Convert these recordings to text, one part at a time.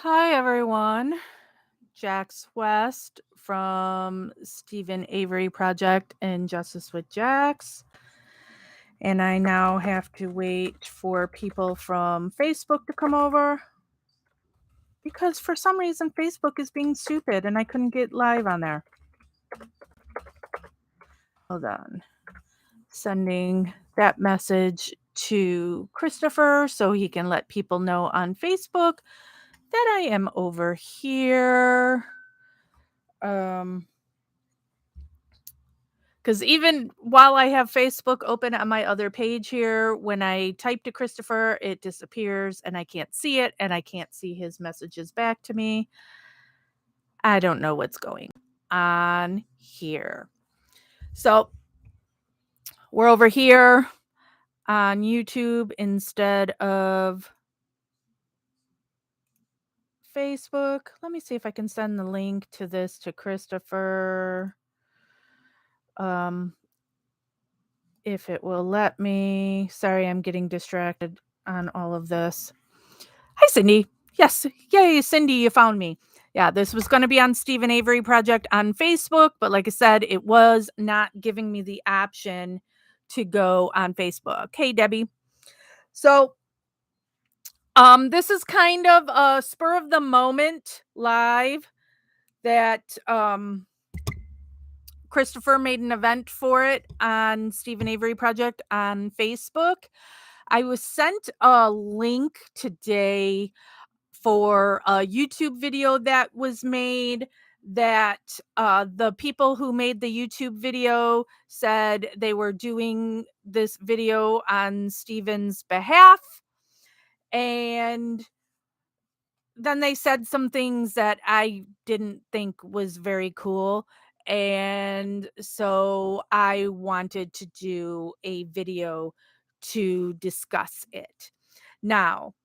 Hi, everyone. Jax West from Steven Avery Project and Justice with Jax. And I now have to wait for people from Facebook to come over because for some reason Facebook is being stupid and I couldn't get live on there. Hold on. Sending that message to Christopher so he can let people know on Facebook that I am over here. Because even while I have Facebook open on my other page here, when I type to Christopher, it disappears and I can't see it and I can't see his messages back to me. I don't know what's going on here. So we're over here on YouTube instead of Facebook. Let me see if I can send the link to this to Christopher. If it will let me. Sorry, I'm getting distracted on all of this. Hi, Cindy. Yes. Yay, Cindy, you found me. Yeah, this was going to be on Steven Avery Project on Facebook, but like I said, it was not giving me the option to go on Facebook. Hey, Debbie. So, this is kind of a spur of the moment live that Christopher made an event for it on Steven Avery Project on Facebook. I was sent a link today for a YouTube video that was made that the people who made the YouTube video said they were doing this video on Steven's behalf. And then they said some things that I didn't think was very cool. And so I wanted to do a video to discuss it. Now,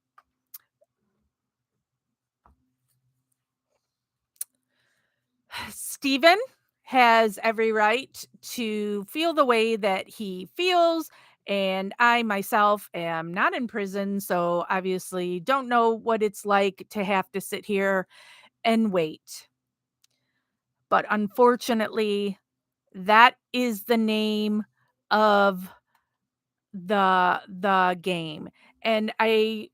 Steven has every right to feel the way that he feels. And I myself am not in prison. So obviously don't know what it's like to have to sit here and wait. But unfortunately, that is the name of the game. And I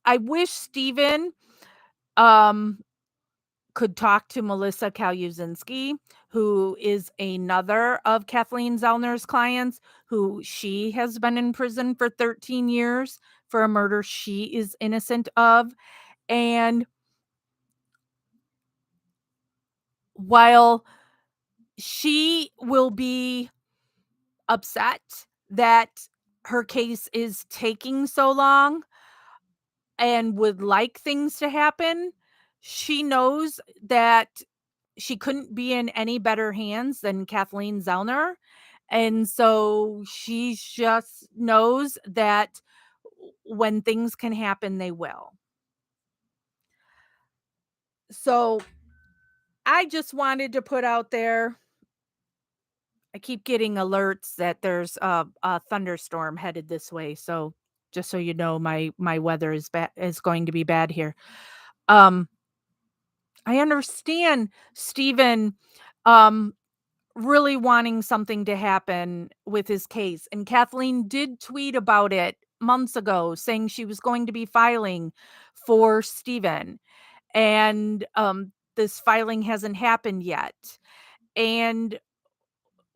wish Steven um could talk to Melissa Kaluzinski, who is another of Kathleen Zellner's clients, who she has been in prison for 13 years for a murder she is innocent of. And while she will be upset that her case is taking so long and would like things to happen, she knows that she couldn't be in any better hands than Kathleen Zellner. And so she just knows that when things can happen, they will. So I just wanted to put out there, I keep getting alerts that there's a thunderstorm headed this way. So just so you know, my weather is going to be bad here. Um, I understand Stephen um really wanting something to happen with his case. And Kathleen did tweet about it months ago saying she was going to be filing for Stephen. And this filing hasn't happened yet. And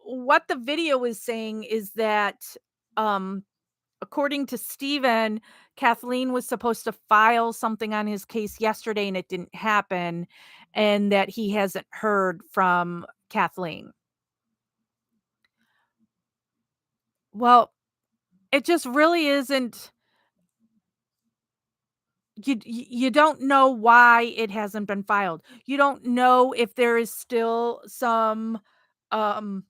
what the video is saying is that um according to Stephen, Kathleen was supposed to file something on his case yesterday and it didn't happen, and that he hasn't heard from Kathleen. Well, it just really isn't. You don't know why it hasn't been filed. You don't know if there is still um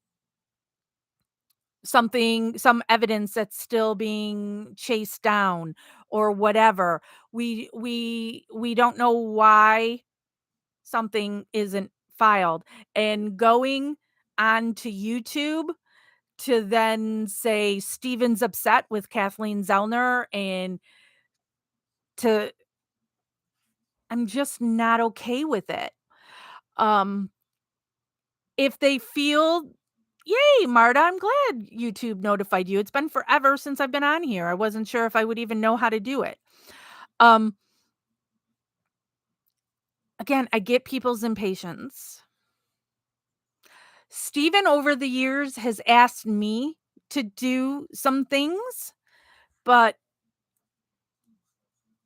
some evidence that's still being chased down or whatever. We don't know why something isn't filed. And going onto YouTube to then say Steven's upset with Kathleen Zellner and to I'm just not okay with it. Um, if they feel Yay, Marta, I'm glad YouTube notified you. It's been forever since I've been on here. I wasn't sure if I would even know how to do it. Um, again, I get people's impatience. Steven over the years has asked me to do some things, but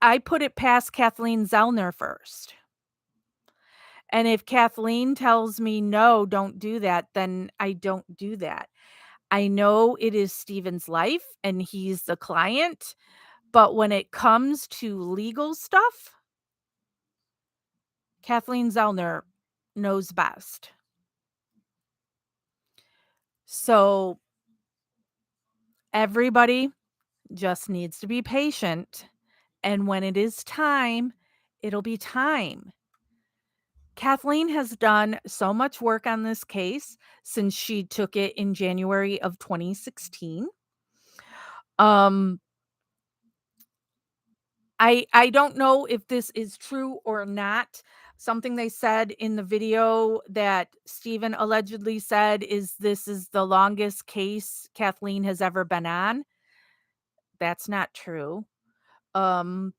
I put it past Kathleen Zellner first. And if Kathleen tells me, "No, don't do that," then I don't do that. I know it is Steven's life and he's the client, but when it comes to legal stuff, Kathleen Zellner knows best. So everybody just needs to be patient, and when it is time, it'll be time. Kathleen has done so much work on this case since she took it in January of 2016. Um, I don't know if this is true or not. Something they said in the video that Steven allegedly said is this is the longest case Kathleen has ever been on. That's not true. Um,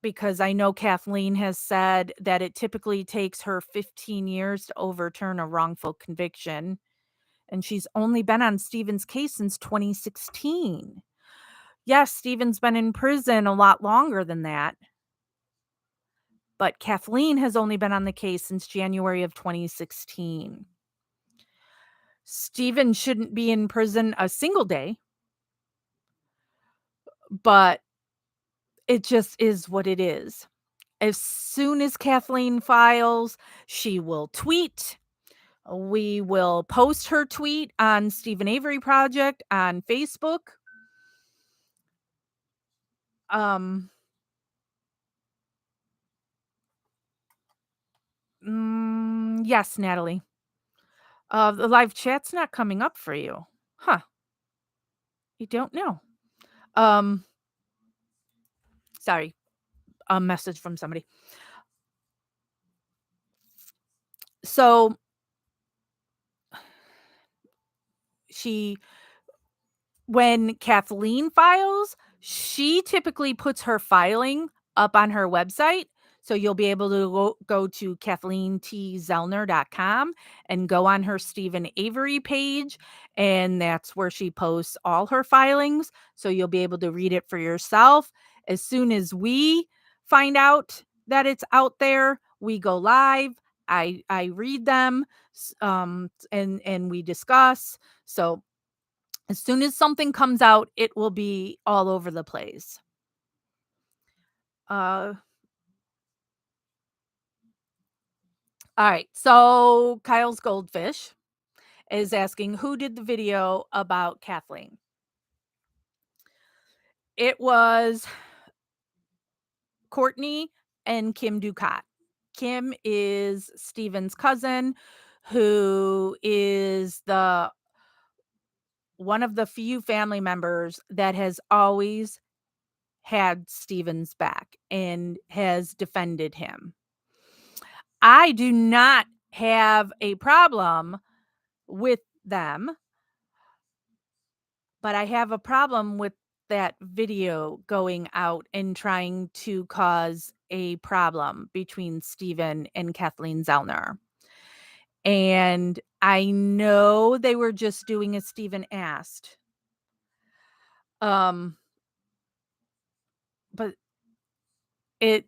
because I know Kathleen has said that it typically takes her 15 years to overturn a wrongful conviction, and she's only been on Steven's case since 2016. Yes, Steven's been in prison a lot longer than that, but Kathleen has only been on the case since January of 2016. Steven shouldn't be in prison a single day, but it just is what it is. As soon as Kathleen files, she will tweet. We will post her tweet on Steven Avery Project on Facebook. Um, yes, Natalie. The live chat's not coming up for you. Huh. You don't know. Um, sorry. A message from somebody. So she when Kathleen files, she typically puts her filing up on her website. So you'll be able to go to KathleenTZellner.com and go on her Steven Avery page. And that's where she posts all her filings. So you'll be able to read it for yourself. As soon as we find out that it's out there, we go live. I read them and we discuss. So as soon as something comes out, it will be all over the place. Uh, all right. So Kyle's Goldfish is asking who did the video about Kathleen. It was Courtney and Kim Ducat. Kim is Steven's cousin, who is the one of the few family members that has always had Steven's back and has defended him. I do not have a problem with them, but I have a problem with that video going out and trying to cause a problem between Steven and Kathleen Zellner. And I know they were just doing as Steven asked. Um, but it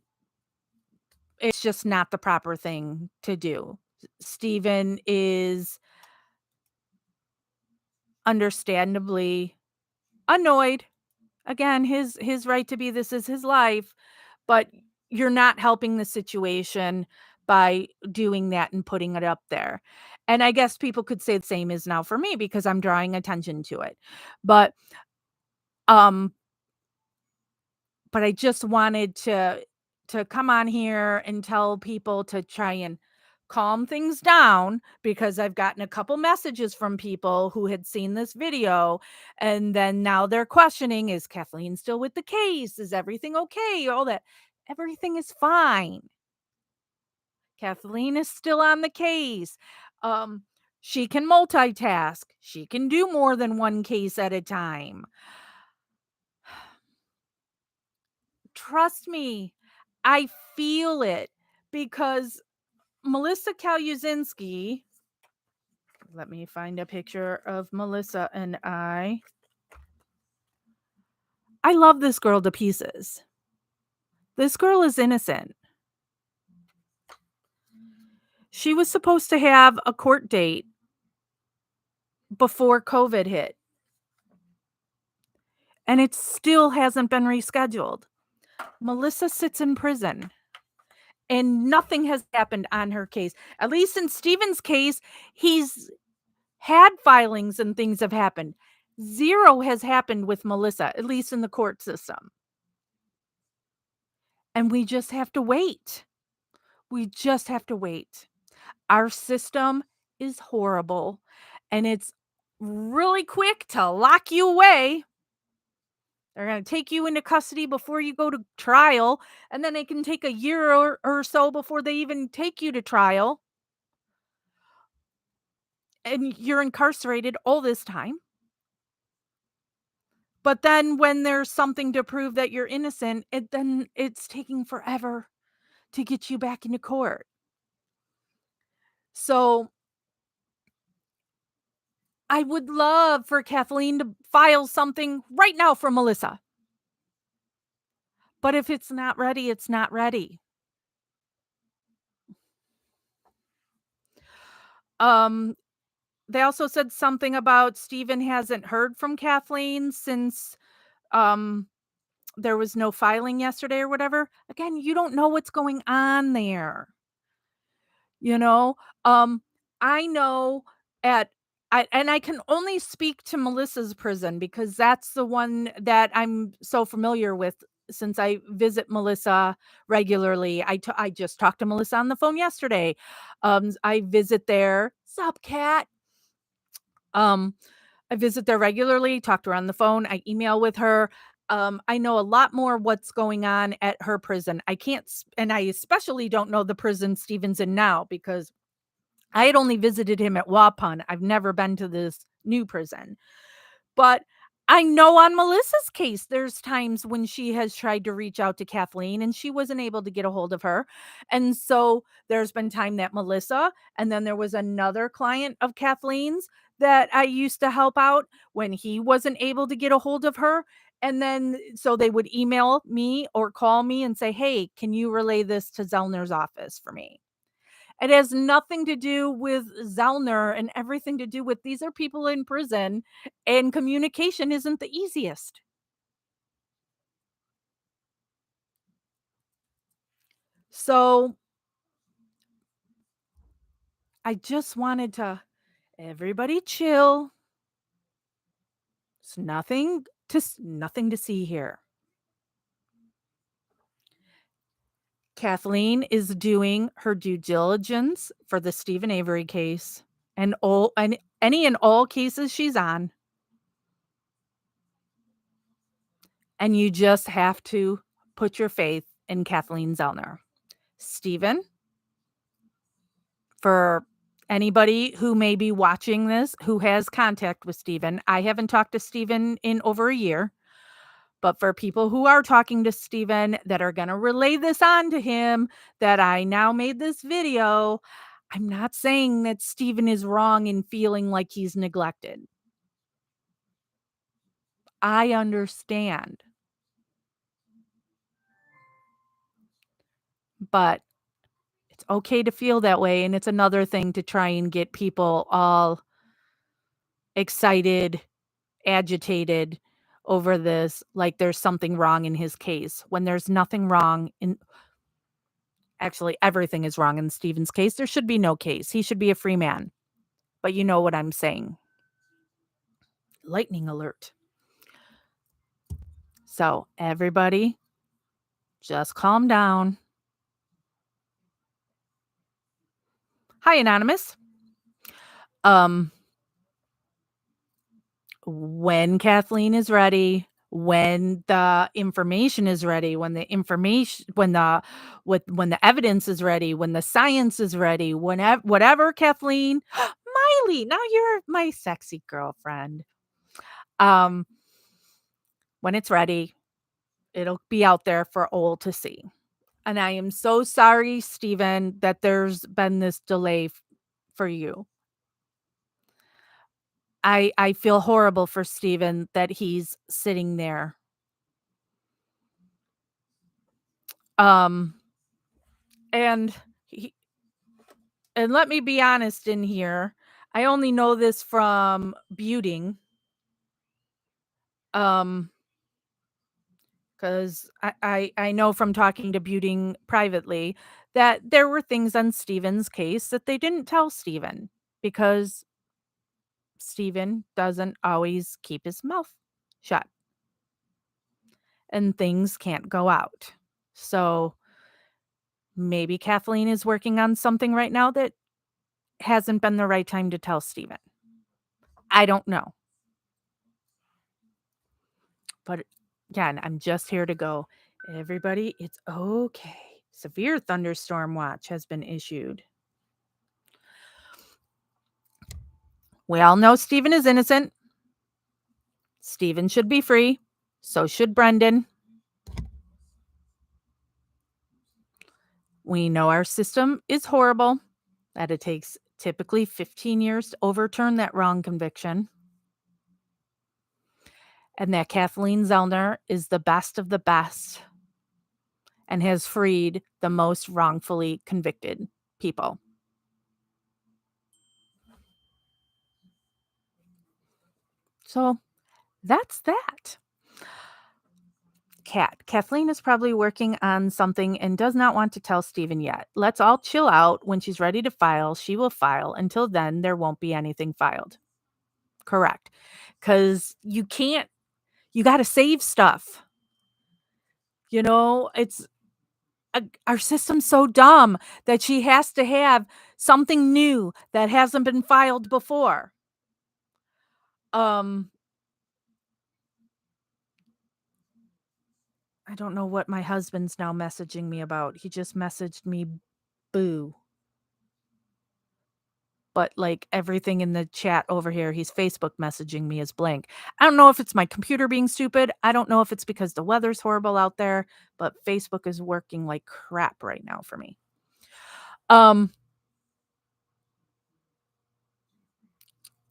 it's just not the proper thing to do. Steven is understandably annoyed. Again, his right to be this is his life, but you're not helping the situation by doing that and putting it up there. And I guess people could say the same is now for me because I'm drawing attention to it. But um but I just wanted to come on here and tell people to try and calm things down because I've gotten a couple messages from people who had seen this video and then now they're questioning, is Kathleen still with the case? Is everything okay? All that. Everything is fine. Kathleen is still on the case. Um, she can multitask. She can do more than one case at a time. Trust me, I feel it because Melissa Kaluzinski, let me find a picture of Melissa and I love this girl to pieces. This girl is innocent. She was supposed to have a court date before COVID hit, and it still hasn't been rescheduled. Melissa sits in prison and nothing has happened on her case. At least in Steven's case, he's had filings and things have happened. Zero has happened with Melissa, at least in the court system. And we just have to wait. We just have to wait. Our system is horrible and it's really quick to lock you away. They're going to take you into custody before you go to trial, and then it can take a year or so before they even take you to trial. And you're incarcerated all this time. But then when there's something to prove that you're innocent, it's taking forever to get you back into court. So I would love for Kathleen to file something right now for Melissa. But if it's not ready, it's not ready. Um, they also said something about Steven hasn't heard from Kathleen since um there was no filing yesterday or whatever. Again, you don't know what's going on there. You know, um, I know at I can only speak to Melissa's prison because that's the one that I'm so familiar with since I visit Melissa regularly. I just talked to Melissa on the phone yesterday. I visit there. Sup, cat? Um, I visit there regularly, talk to her on the phone, I email with her. I know a lot more what's going on at her prison. I can't, and I especially don't know the prison Steven's in now because I had only visited him at Waupun. I've never been to this new prison. But I know on Melissa's case, there's times when she has tried to reach out to Kathleen and she wasn't able to get a hold of her. And so there's been time that Melissa, and then there was another client of Kathleen's that I used to help out when he wasn't able to get a hold of her. And then so they would email me or call me and say, hey, can you relay this to Zellner's office for me? It has nothing to do with Zellner and everything to do with these are people in prison and communication isn't the easiest. So I just wanted to everybody chill. It's nothing to see here. Kathleen is doing her due diligence for the Steven Avery case and all and any and all cases she's on. And you just have to put your faith in Kathleen Zellner. Steven, for anybody who may be watching this who has contact with Steven, I haven't talked to Steven in over a year, but for people who are talking to Steven that are going to relay this on to him, that I now made this video, I'm not saying that Steven is wrong in feeling like he's neglected. I understand. But it's okay to feel that way, and it's another thing to try and get people all excited, agitated over this, like there's something wrong in his case, when there's nothing wrong in actually, everything is wrong in Steven's case. There should be no case. He should be a free man. But you know what I'm saying. Lightning alert. So, everybody, just calm down. Hi, Anonymous. Um, when Kathleen is ready, when the information is ready, when the information when the evidence is ready, when the science is ready, whenever whatever, Kathleen. Miley, now you're my sexy girlfriend. Um, when it's ready, it'll be out there for all to see. And I am so sorry, Steven, that there's been this delay for you. I feel horrible for Steven that he's sitting there. Um, and he and let me be honest in here, I only know this from Buting, um, 'cause I know from talking to Buting privately that there were things on Steven's case that they didn't tell Steven because Steven doesn't always keep his mouth shut and things can't go out. So maybe Kathleen is working on something right now that hasn't been the right time to tell Steven. I don't know. But again, I'm just here to go, everybody, it's okay. Severe thunderstorm watch has been issued. We all know Steven is innocent. Steven should be free. So should Brendan. We know our system is horrible, that it takes typically 15 years to overturn that wrong conviction, and that Kathleen Zellner is the best of the best and has freed the most wrongfully convicted people. So that's that. Kathleen is probably working on something and does not want to tell Steven yet. Let's all chill out. When she's ready to file, she will file. Until then, there won't be anything filed. Correct. Because you got to save stuff. It's our system's so dumb that she has to have something new that hasn't been filed before. Um, I don't know what my husband's now messaging me about. He just messaged me boo. But like everything in the chat over here, he's Facebook messaging me is blank. I don't know if it's my computer being stupid. I don't know if it's because the weather's horrible out there, but Facebook is working like crap right now for me. Um,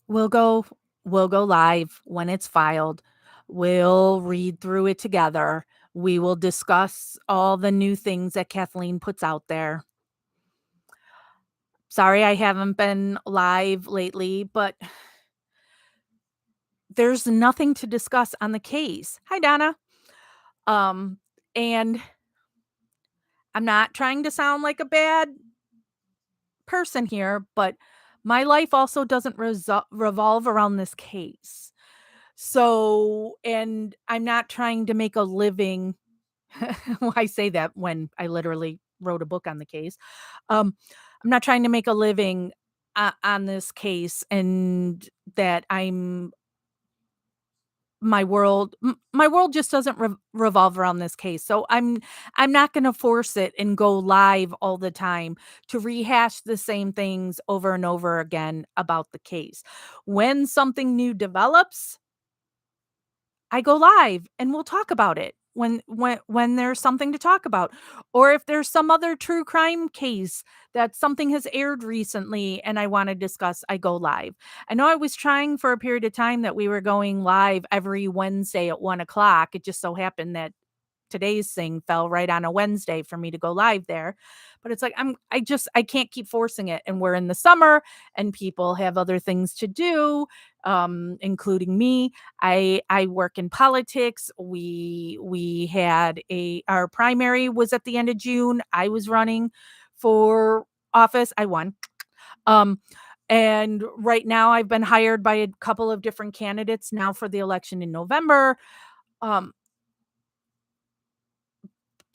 we'll go we'll go live when it's filed. We'll read through it together. We will discuss all the new things that Kathleen puts out there. Sorry I haven't been live lately, but there's nothing to discuss on the case. Hi, Donna. And I'm not trying to sound like a bad person here, but my life also doesn't revolve around this case. So, and I'm not trying to make a living. Well, I say that when I literally wrote a book on the case. I'm not trying to make a living on this case, and that my world just doesn't revolve around this case. So I'm not going to force it and go live all the time to rehash the same things over and over again about the case. When something new develops, I go live and we'll talk about it when there's something to talk about, or if there's some other true crime case that something has aired recently and I want to discuss, I go live. I know I was trying for a period of time that we were going live every Wednesday at 1 o'clock. It just so happened that today's thing fell right on a Wednesday for me to go live there. But it's like I can't keep forcing it. And we're in the summer and people have other things to do, including me. I work in politics. We had our primary was at the end of June. I was running for office. I won. Um and right now I've been hired by a couple of different candidates now for the election in November. Um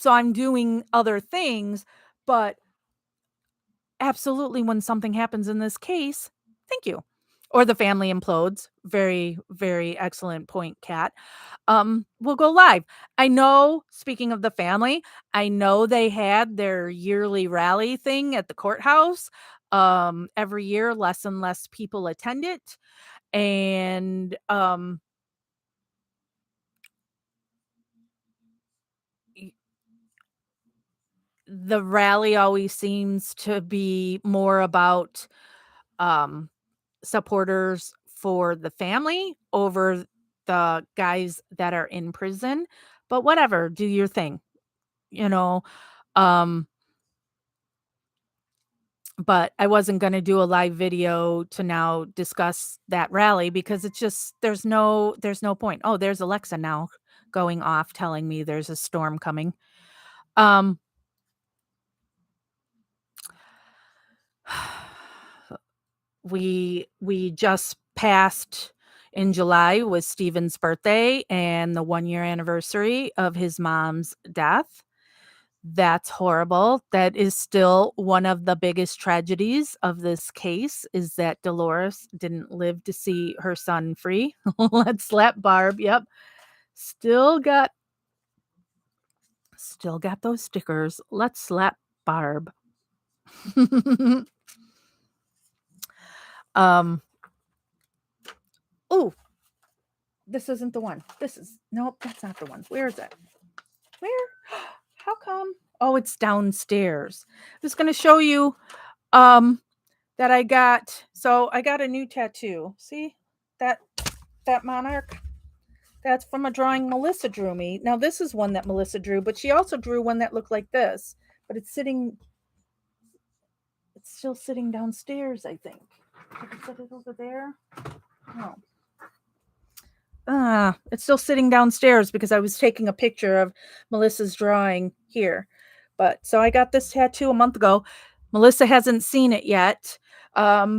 so I'm doing other things, but absolutely when something happens in this case, thank you. or the family implodes. Very, very excellent point, Kat. Will go live. I know, speaking of the family, I know they had their yearly rally thing at the courthouse. Every year, less and less people attend it. And y- the rally always seems to be more about um, supporters for the family over the guys that are in prison. But whatever, do your thing, you know. Um, but I wasn't gonna do a live video to now discuss that rally because it's just there's no point. Oh, there's Alexa now going off telling me there's a storm coming. Um we just passed in July was Steven's birthday and the 1-year anniversary of his mom's death. That's horrible. That is still one of the biggest tragedies of this case is that Dolores didn't live to see her son free. Let's slap Barb. Yep. Still got still got those stickers. Let's slap Barb. um oh, this isn't the one. This is nope, that's not the one. Where is it? Where? How come? Oh, it's downstairs. I'm just gonna show you um that I got a new tattoo. See that that monarch? That's from a drawing Melissa drew me. Now this is one that Melissa drew, but she also drew one that looked like this, but it's still sitting downstairs, I think. Did I set it over there? No. It's still sitting downstairs because I was taking a picture of Melissa's drawing here. But so I got this tattoo a month ago. Melissa hasn't seen it yet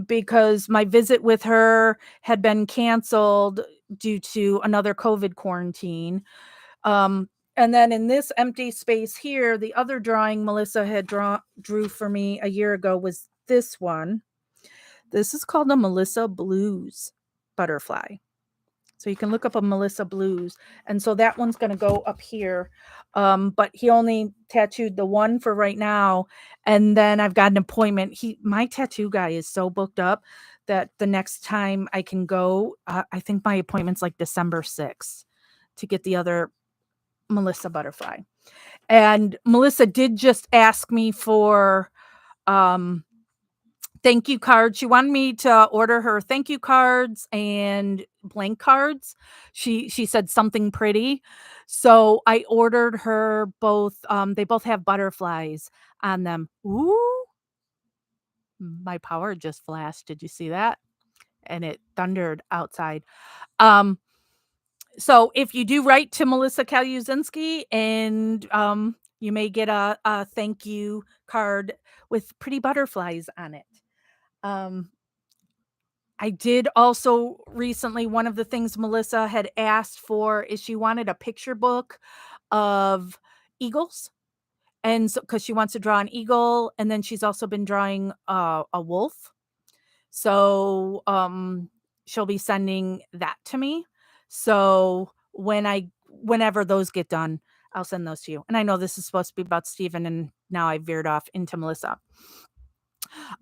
because my visit with her had been canceled due to another COVID quarantine. Um, and then in this empty space here, the other drawing Melissa had drew for me a year ago was this one. This is called a Melissa Blues butterfly. So you can look up a Melissa Blues. And so that one's going to go up here. But he only tattooed the one for right now. And then I've got an appointment. My tattoo guy is so booked up that the next time I can go, I think my appointment's like December 6th to get the other Melissa butterfly. And Melissa did just ask me for um thank you cards. She wanted me to order her thank you cards and blank cards. She said something pretty. So I ordered her both they both have butterflies on them. Ooh, my power just flashed. Did you see that? And it thundered outside. Um so if you do write to Melissa Kaluzinski and you may get a thank you card with pretty butterflies on it. Um I did also recently one of the things Melissa had asked for is she wanted a picture book of eagles. And so because she wants to draw an eagle, and then she's also been drawing a wolf. So she'll be sending that to me. So whenever those get done, I'll send those to you. And I know this is supposed to be about Steven, and now I veered off into Melissa.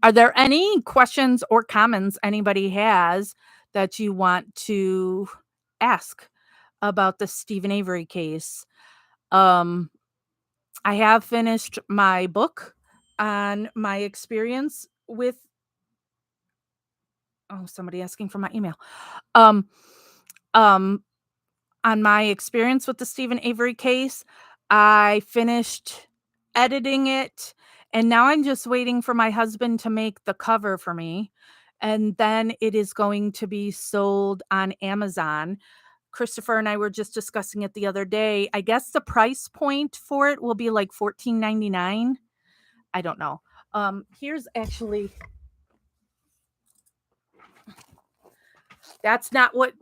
Are there any questions or comments anybody has that you want to ask about the Steven Avery case? Um, I have finished my book on my experience with somebody asking for my email. Um, um, on my experience with the Steven Avery case, I finished editing it, and now I'm just waiting for my husband to make the cover for me, and then it is going to be sold on Amazon. Christopher and I were just discussing it the other day. I guess the price point for it will be like $14.99. I don't know. Here's actually that's not what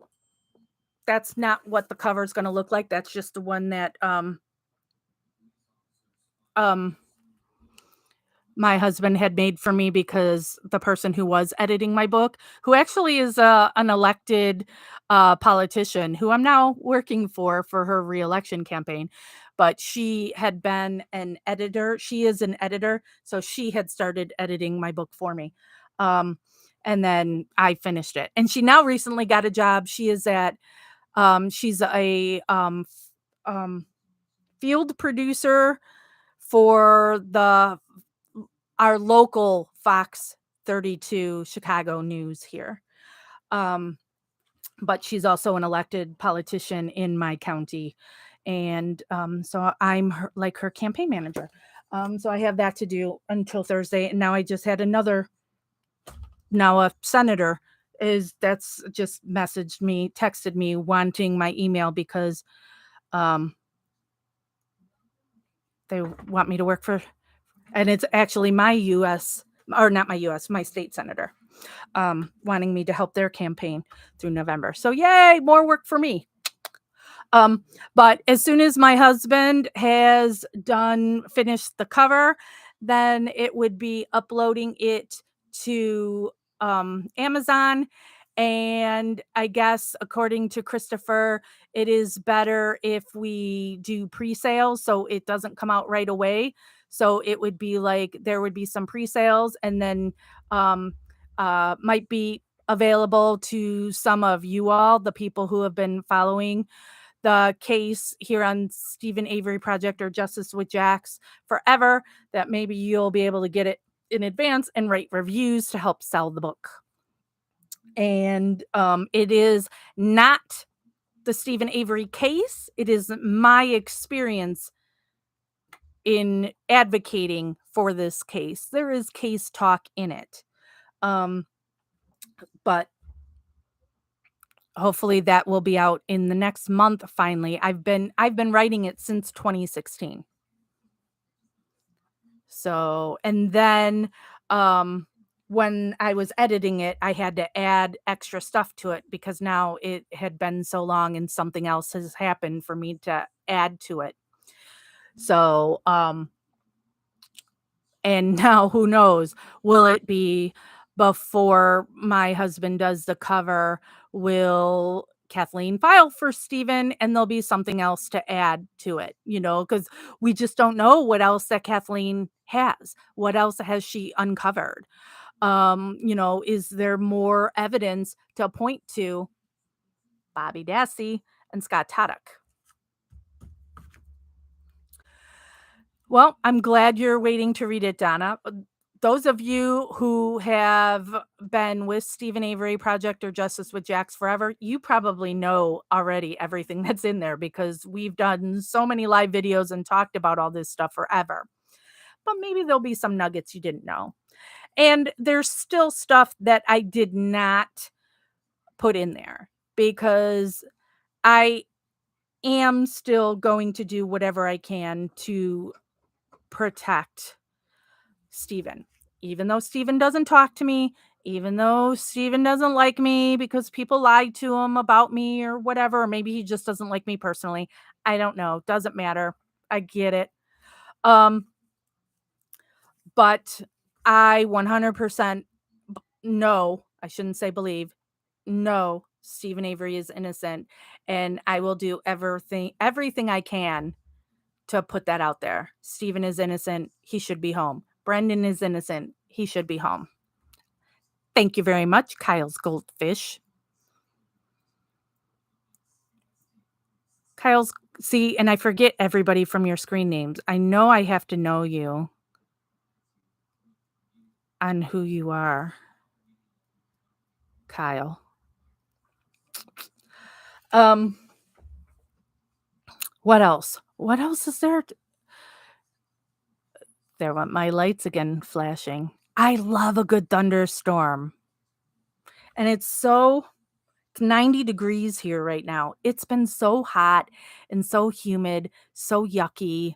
the cover is going to look like. That's just the one that um my husband had made for me because the person who was editing my book, who actually is an elected politician who I'm now working for her reelection campaign, but she had been an editor. She is an editor, so she had started editing my book for me. Um, and then I finished it. And she now recently got a job. She's a field producer for our local Fox 32 Chicago news here. Um, but she's also an elected politician in my county. And so I'm like her campaign manager. So I have that to do until Thursday. And now I just had now a senator that's just texted me wanting my email because um, they want me to work for, and it's actually my US, or not my US, my state senator, wanting me to help their campaign through November. So yay, more work for me. Um, but as soon as my husband has finished the cover, then it would be uploading it to Amazon. And I guess according to Christopher, it is better if we do pre-sales so it doesn't come out right away. So it would be like there would be some pre-sales and then um, might be available to some of you all, the people who have been following the case here on Steven Avery Project or Justice with Jax forever, that maybe you'll be able to get it in advance and write reviews to help sell the book. And it is not the Steven Avery case. It is my experience in advocating for this case. There is case talk in it. But hopefully that will be out in the next month finally. I've been writing it since 2016. So, and then when I was editing it, I had to add extra stuff to it because now it had been so long and something else has happened for me to add to it. So, and now who knows, will it be before my husband does the cover? Will Kathleen file for Steven and there'll be something else to add to it, because we just don't know what else that Kathleen has. What else has she uncovered? Is there more evidence to point to Bobby Dassey and Scott Taddock? Well, I'm glad you're waiting to read it, Donna. Those of you who have been with Steven Avery Project or Justice with Jax forever, you probably know already everything that's in there because we've done so many live videos and talked about all this stuff forever. But maybe there'll be some nuggets you didn't know. And there's still stuff that I did not put in there because I am still going to do whatever I can to protect Steven. Even though Steven doesn't talk to me, even though Steven doesn't like me because people lied to him about me or whatever, or maybe he just doesn't like me personally. I don't know. Doesn't matter. I get it. Um, but I 100% know, I shouldn't say believe, no, Steven Avery is innocent. And I will do everything I can to put that out there. Steven is innocent. He should be home. Brendan is innocent. He should be home. Thank you very much, Kyle's Goldfish. See, and I forget everybody from your screen names. I know I have to know you on who you are, Kyle. What else? What else is there? There went my lights again flashing. I love a good thunderstorm. And it's 90 degrees here right now. It's been so hot and so humid, so yucky.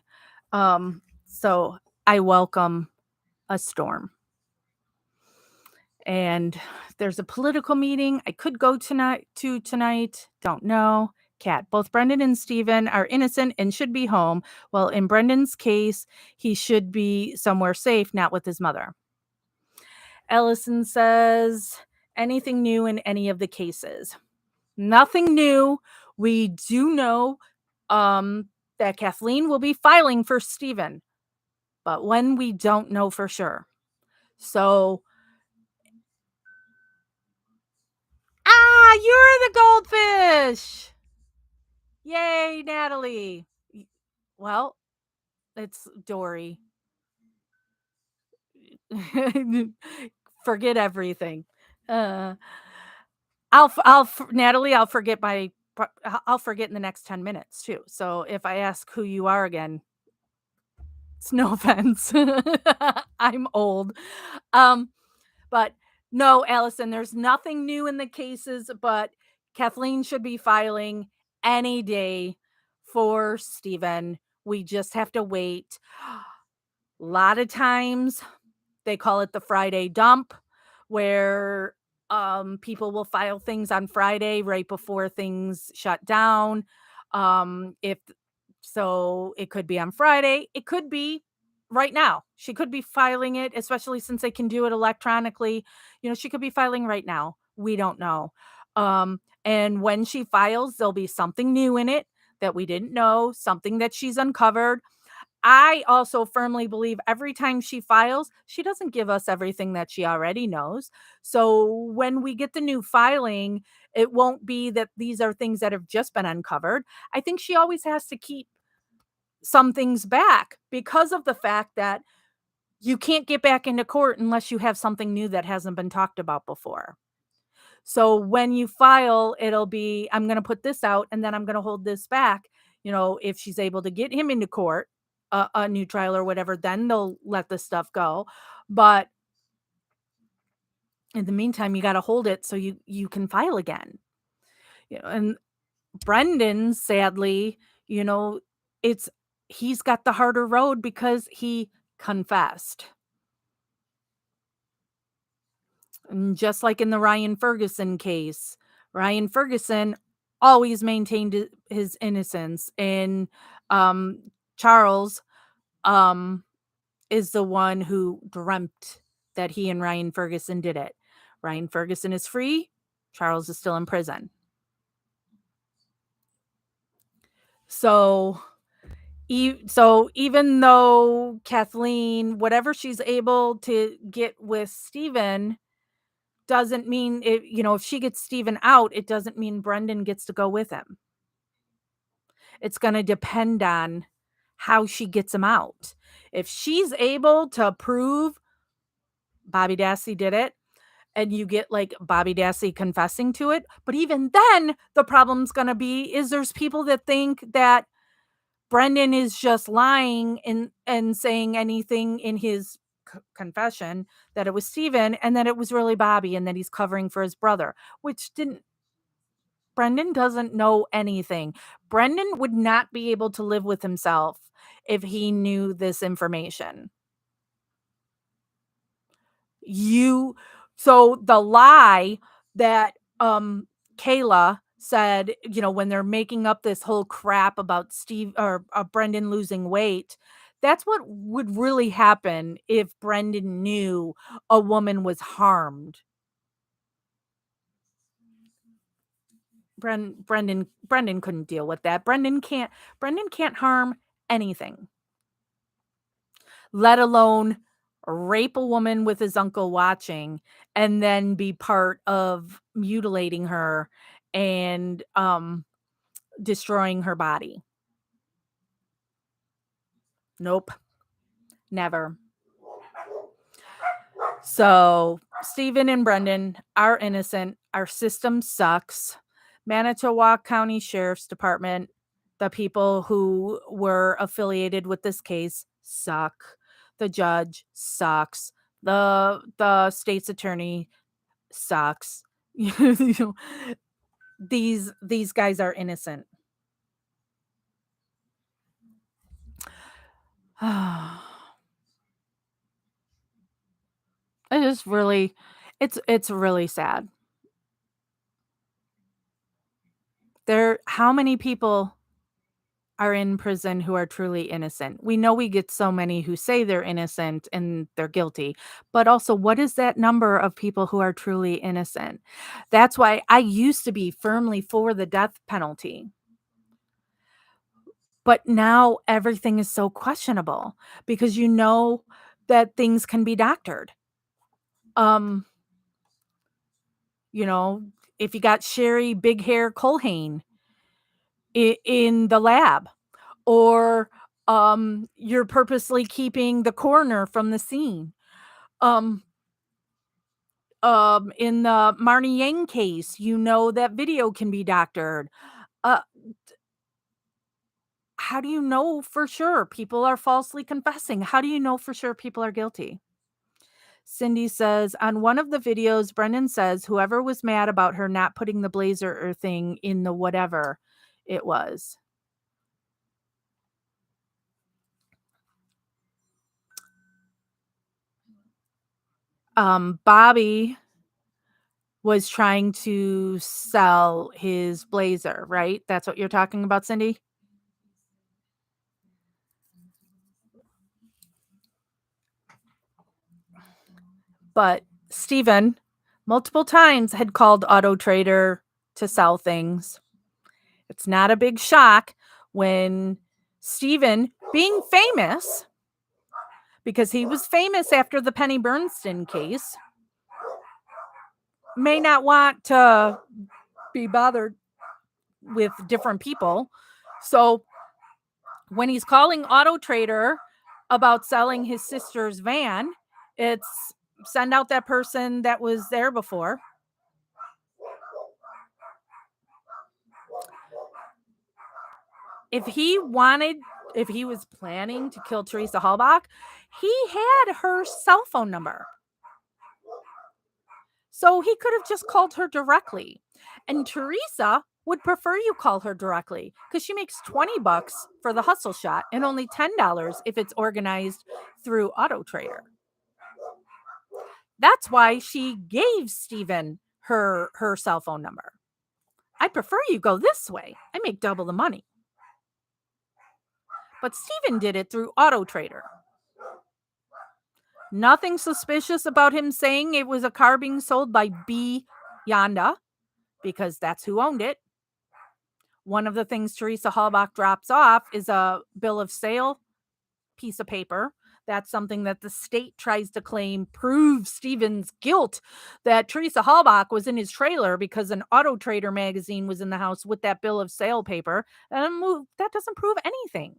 So I welcome a storm. And there's a political meeting I could go tonight. Don't know. Cat. Both Brendan and Steven are innocent and should be home. Well, in Brendan's case, he should be somewhere safe, not with his mother. Ellison says, anything new in any of the cases? Nothing new. We do know um, that Kathleen will be filing for Steven, but when we don't know for sure. So, you're the goldfish. Yay, Natalie. Well, it's Dory. Forget everything. Uh, Natalie, I'll forget in the next 10 minutes too. So if I ask who you are again, it's no offense. I'm old. Um, but no, Allison, there's nothing new in the cases, but Kathleen should be filing any day for Steven. We just have to wait. A lot of times they call it the Friday dump, where people will file things on Friday right before things shut down. If so, it could be on Friday. It could be right now. She could be filing it, especially since they can do it electronically. She could be filing right now. We don't know. And when she files, there'll be something new in it that we didn't know, something that she's uncovered. I also firmly believe every time she files, she doesn't give us everything that she already knows. So when we get the new filing, it won't be that these are things that have just been uncovered. I think she always has to keep some things back because of the fact that you can't get back into court unless you have something new that hasn't been talked about before. So when you file, it'll be, I'm going to put this out and then I'm going to hold this back. If she's able to get him into court, a new trial or whatever, then they'll let this stuff go. But in the meantime, you got to hold it so you can file again. And Brendan, sadly, you know, it's he's got the harder road because he confessed. And just like in the Ryan Ferguson case, Ryan Ferguson always maintained his innocence, and um, Charles um, is the one who dreamt that he and Ryan Ferguson did it. Ryan Ferguson is free. Charles is still in prison. So, so even though Kathleen, whatever she's able to get with Steven, doesn't mean it, if she gets Steven out, it doesn't mean Brendan gets to go with him. It's going to depend on how she gets him out. If she's able to prove Bobby Dassey did it, and you get like Bobby Dassey confessing to it, but even then, the problem's going to be is there's people that think that Brendan is just lying and saying anything in his confession that it was Steven and that it was really Bobby and that he's covering for his brother, which didn't Brendan doesn't know anything. Brendan would not be able to live with himself if he knew this information. You so the lie that Kayla said, when they're making up this whole crap about Steve or Brendan losing weight, that's what would really happen if Brendan knew a woman was harmed. Brendan couldn't deal with that. Brendan can't harm anything, let alone rape a woman with his uncle watching and then be part of mutilating her and destroying her body. Nope, never. So Stephen and Brendan are innocent. Our system sucks. Manitowoc County Sheriff's Department, the people who were affiliated with this case suck. The judge sucks. The state's attorney sucks. You know, these guys are innocent. It is really it's really sad. how many people are in prison who are truly innocent? We know we get so many who say they're innocent and they're guilty, but also what is that number of people who are truly innocent? That's why I used to be firmly for the death penalty, but now everything is so questionable because you know that things can be doctored. Um, you know, if you got Sherry Big Hair Colhane in the lab, or you're purposely keeping the coroner from the scene. Um, in the Marnie Yang case, you know that video can be doctored. Uh, how do you know for sure people are falsely confessing? How do you know for sure people are guilty? Cindy says, on one of the videos, Brendan says whoever was mad about her not putting the blazer or thing in the whatever it was. Bobby was trying to sell his blazer, right? That's what you're talking about, Cindy? But Steven multiple times had called Auto Trader to sell things. It's not a big shock when Steven, being famous, because he was famous after the Penny Bernstein case, may not want to be bothered with different people. So when he's calling Auto Trader about selling his sister's van, it's send out that person that was there before. If he wanted, if he was planning to kill Teresa Halbach, he had her cell phone number. So he could have just called her directly. And Teresa would prefer you call her directly because she makes $20 for the hustle shot and only $10 if it's organized through Auto Trader. That's why she gave Steven her cell phone number. I prefer you go this way. I make double the money. But Steven did it through Auto Trader. Nothing suspicious about him saying it was a car being sold by B Yonda, because that's who owned it. One of the things Teresa Halbach drops off is a bill of sale piece of paper. That's something that the state tries to claim proves Steven's guilt, that Teresa Halbach was in his trailer because an Auto Trader magazine was in the house with that bill of sale paper. And that doesn't prove anything.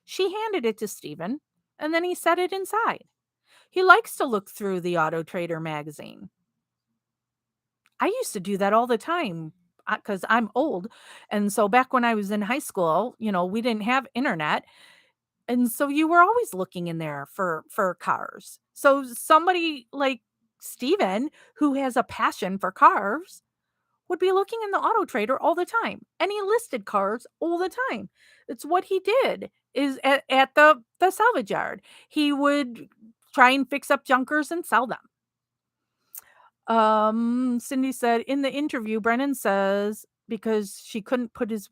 She handed it to Steven, and then he set it inside. He likes to look through the Auto Trader magazine. I used to do that all the time because I'm old. And so back when I was in high school, we didn't have internet. And so you were always looking in there for cars. So somebody like Steven, who has a passion for cars, would be looking in the Auto Trader all the time. And he listed cars all the time. It's what he did is at the salvage yard. He would try and fix up junkers and sell them. Cindy said in the interview, Brennan says because she couldn't put his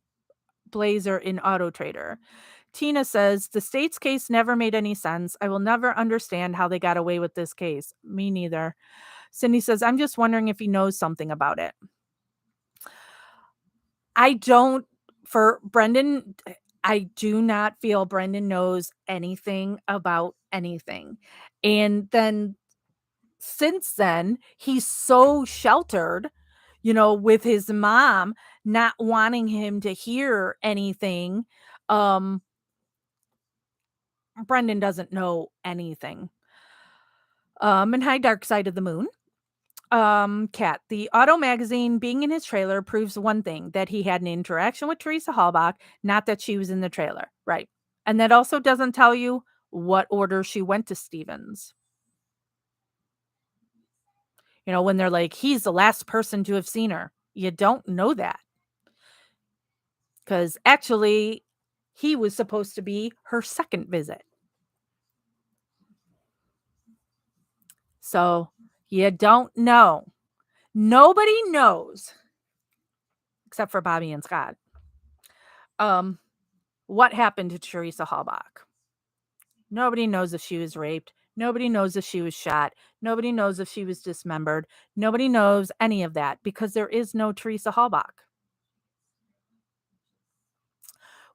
blazer in Auto Trader. Tina says the state's case never made any sense. I will never understand how they got away with this case. Me neither. Cindy says, I'm just wondering if he knows something about it. I don't, for Brendan, I do not feel Brendan knows anything about anything. And then since then, he's so sheltered, with his mom not wanting him to hear anything. Brendan doesn't know anything. And hi, Dark Side of the Moon. Cat, the auto magazine being in his trailer proves one thing, that he had an interaction with Teresa Halbach, not that she was in the trailer. Right. And that also doesn't tell you what order she went to Stevens. When they're like, he's the last person to have seen her. You don't know that. Because actually, he was supposed to be her second visit. So you don't know. Nobody knows, except for Bobby and Scott. Um, what happened to Teresa Halbach? Nobody knows if she was raped. Nobody knows if she was shot. Nobody knows if she was dismembered. Nobody knows any of that because there is no Teresa Halbach.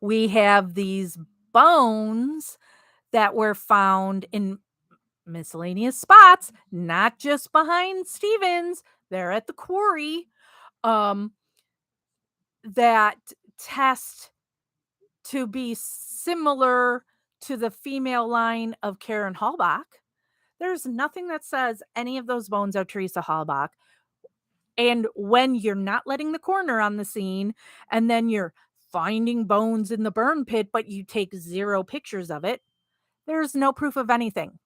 We have these bones that were found in miscellaneous spots, not just behind Stevens. They're at the quarry. Um, that test to be similar to the female line of Karen Halbach. There's nothing that says any of those bones are Teresa Halbach. And when you're not letting the coroner on the scene and then you're finding bones in the burn pit, but you take 0 pictures of it, there's no proof of anything.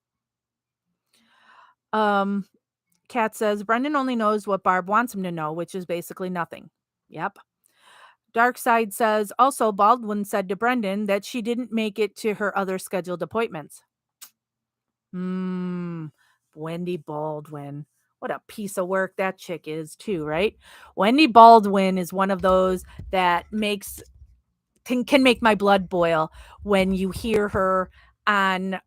Um, Kat says, Brendan only knows what Barb wants him to know, which is basically nothing. Yep. Darkside says, also, Baldwin said to Brendan that she didn't make it to her other scheduled appointments. Wendy Baldwin. What a piece of work that chick is, too, right? Wendy Baldwin is one of those that can make my blood boil when you hear her on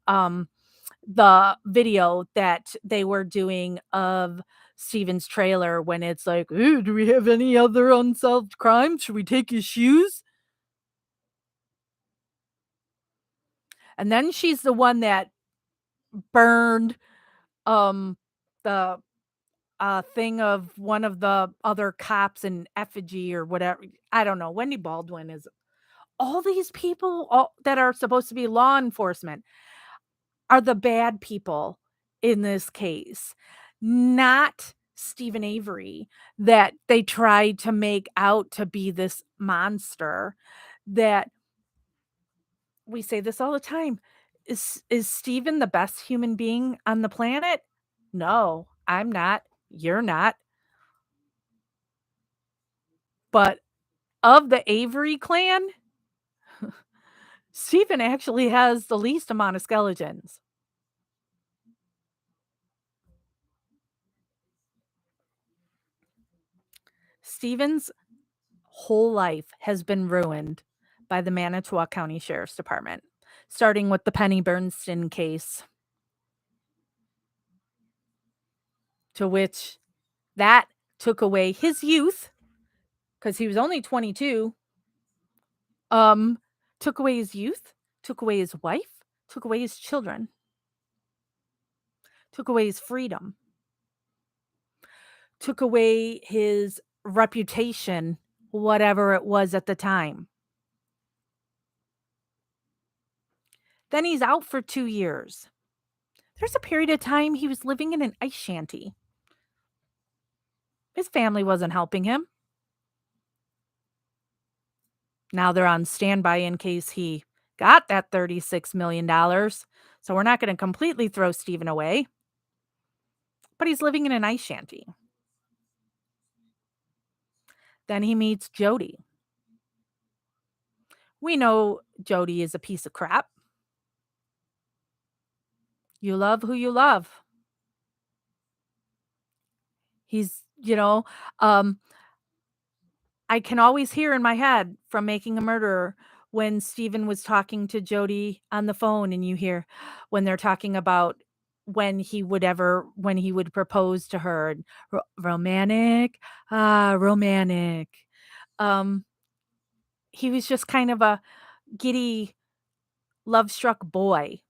the video that they were doing of Steven's trailer when it's like, "Ooh, do we have any other unsolved crimes? Should we take his shoes?" And then she's the one that burned um the thing of one of the other cops in effigy or whatever. I don't know. Wendy Baldwin is all these people that are supposed to be law enforcement are the bad people in this case, not Steven Avery that they tried to make out to be this monster that we say this all the time. Is Steven the best human being on the planet? No, I'm not. You're not. But of the Avery clan, Steven actually has the least amount of skeletons. Steven's whole life has been ruined by the Manitowoc County Sheriff's Department, starting with the Penny Bernstein case, to which that took away his youth because he was only 22. Um, took away his youth, took away his wife, took away his children, took away his freedom, took away his reputation, whatever it was at the time. Then he's out for 2 years. There's a period of time he was living in an ice shanty. His family wasn't helping him. Now they're on standby in case he got that $36 million. So we're not going to completely throw Steven away. But he's living in an ice shanty. Then he meets Jody. We know Jody is a piece of crap. You love who you love. He's, I can always hear in my head from Making a Murderer when Steven was talking to Jody on the phone, and you hear when they're talking about when he would propose to her. Romantic, romantic. He was just kind of a giddy, love-struck boy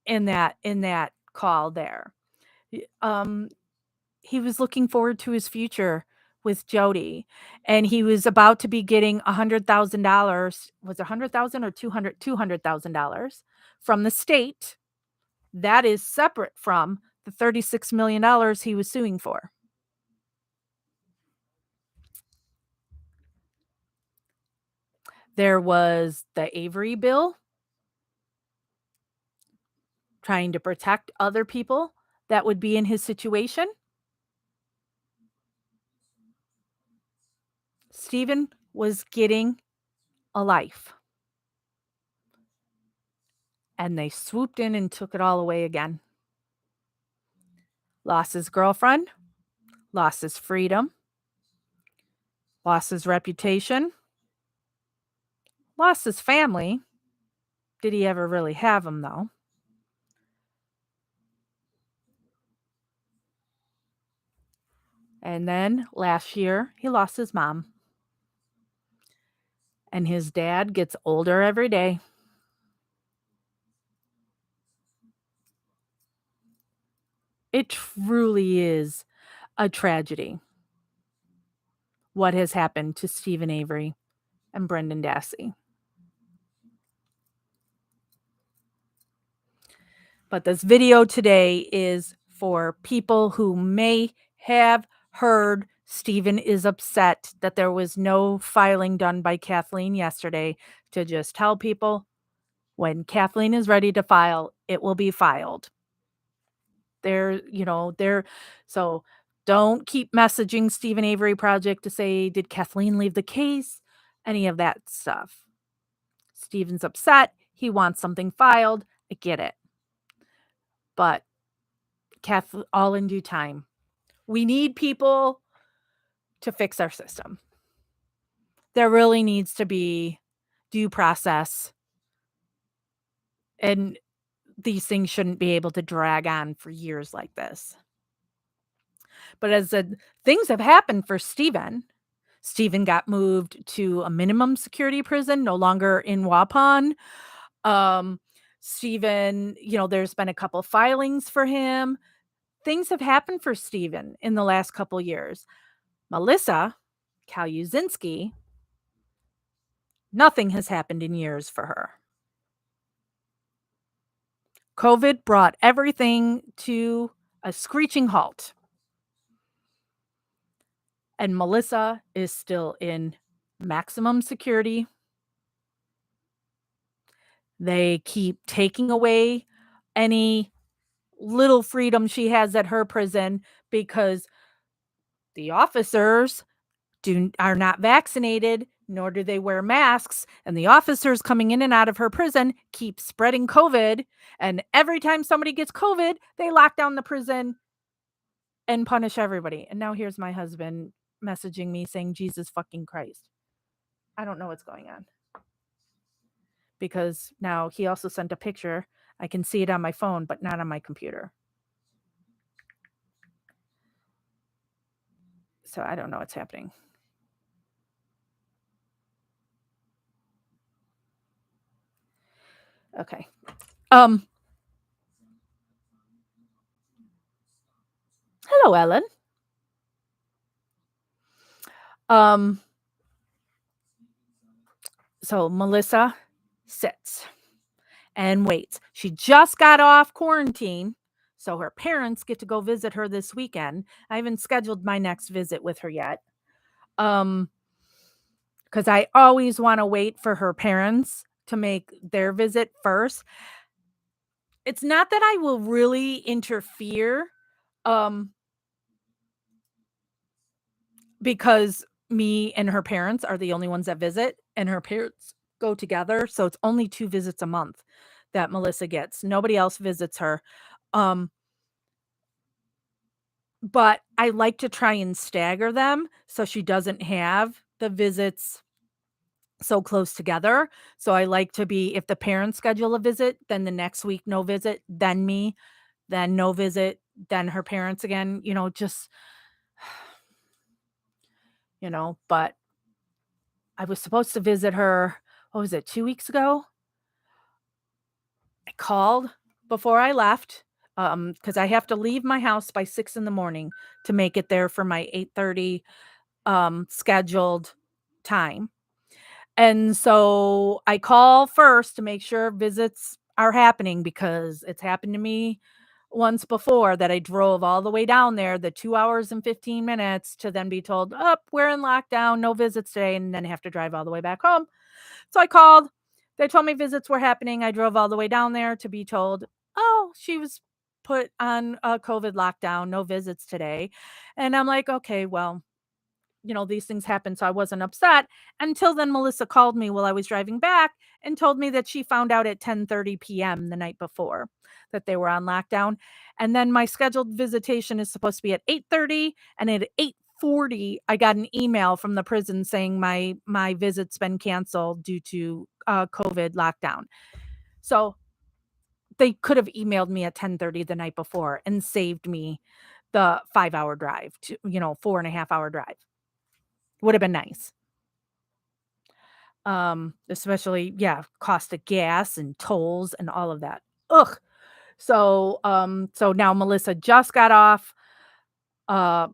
in that call there. He was looking forward to his future with Jody, and he was about to be getting $100,000. Was it 100,000 or $200,000 from the state. That is separate from the $36 million he was suing for. There was the Avery bill, trying to protect other people that would be in his situation. Steven was getting a life. And they swooped in and took it all away again. Lost his girlfriend, lost his freedom, lost his reputation, lost his family. Did he ever really have them, though? And then last year, he lost his mom. And his dad gets older every day. It truly is a tragedy what has happened to Steven Avery and Brendan Dassey. But this video today is for people who may have heard Steven is upset that there was no filing done by Kathleen yesterday, to just tell people when Kathleen is ready to file, it will be filed. There, so don't keep messaging Steven Avery Project to say, did Kathleen leave the case? Any of that stuff. Steven's upset. He wants something filed. I get it. But all in due time. We need people to fix our system. There really needs to be due process. And these things shouldn't be able to drag on for years like this. But as things have happened for Steven. Steven got moved to a minimum security prison, no longer in Waupun. Steven, there's been a couple filings for him. Things have happened for Steven in the last couple years. Melissa Kaluzinski, nothing has happened in years for her. COVID brought everything to a screeching halt. And Melissa is still in maximum security. They keep taking away any little freedom she has at her prison because the officers are not vaccinated, nor do they wear masks, and the officers coming in and out of her prison keep spreading COVID, and every time somebody gets COVID, they lock down the prison and punish everybody. And now here's my husband messaging me saying, Jesus fucking Christ. I don't know what's going on. Because now he also sent a picture. I can see it on my phone, but not on my computer. So I don't know what's happening. Okay. Hello, Ellen. So Melissa sits and waits. She just got off quarantine, so her parents get to go visit her this weekend. I haven't scheduled my next visit with her yet. Because I always want to wait for her parents to make their visit first. It's not that I will really interfere, because me and her parents are the only ones that visit, and her parents go together, so it's only 2 visits a month that Melissa gets. Nobody else visits her. But I like to try and stagger them so she doesn't have the visits so close together. So I like to be, if the parents schedule a visit, then the next week no visit, then me, then no visit, then her parents again, just but I was supposed to visit her, what was it, 2 weeks ago? I called before I left, because I have to leave my house by 6 in the morning to make it there for my 8:30 scheduled time. And so I call first to make sure visits are happening, because it's happened to me once before that I drove all the way down there, the 2 hours and 15 minutes, to then be told, we're in lockdown, no visits today, and then have to drive all the way back home. So I called. They told me visits were happening. I drove all the way down there to be told, she was put on a COVID lockdown, no visits today. And I'm like, okay, well, these things happen. So I wasn't upset until then. Melissa called me while I was driving back and told me that she found out at 10:30 p.m. the night before that they were on lockdown. And then my scheduled visitation is supposed to be at 8:30, and at 8:40, I got an email from the prison saying my visit's been canceled due to, COVID lockdown. So, they could have emailed me at 10:30 the night before and saved me the 5-hour drive to 4.5-hour drive. Would have been nice. Especially, yeah, cost of gas and tolls and all of that. Ugh. So now Melissa just got off uh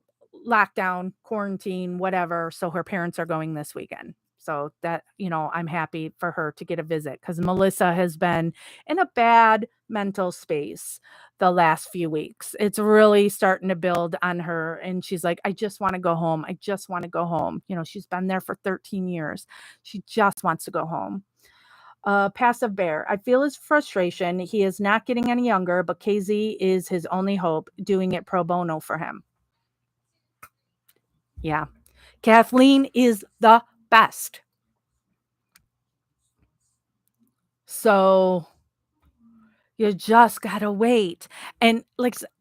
lockdown, quarantine, whatever. So her parents are going this weekend. So that, I'm happy for her to get a visit because Melissa has been in a bad mental space the last few weeks. It's really starting to build on her. And she's like, I just want to go home. I just want to go home. She's been there for 13 years. She just wants to go home. Passive bear. I feel his frustration. He is not getting any younger, but KZ is his only hope, doing it pro bono for him. Yeah. Kathleen is the best. So you just gotta wait. And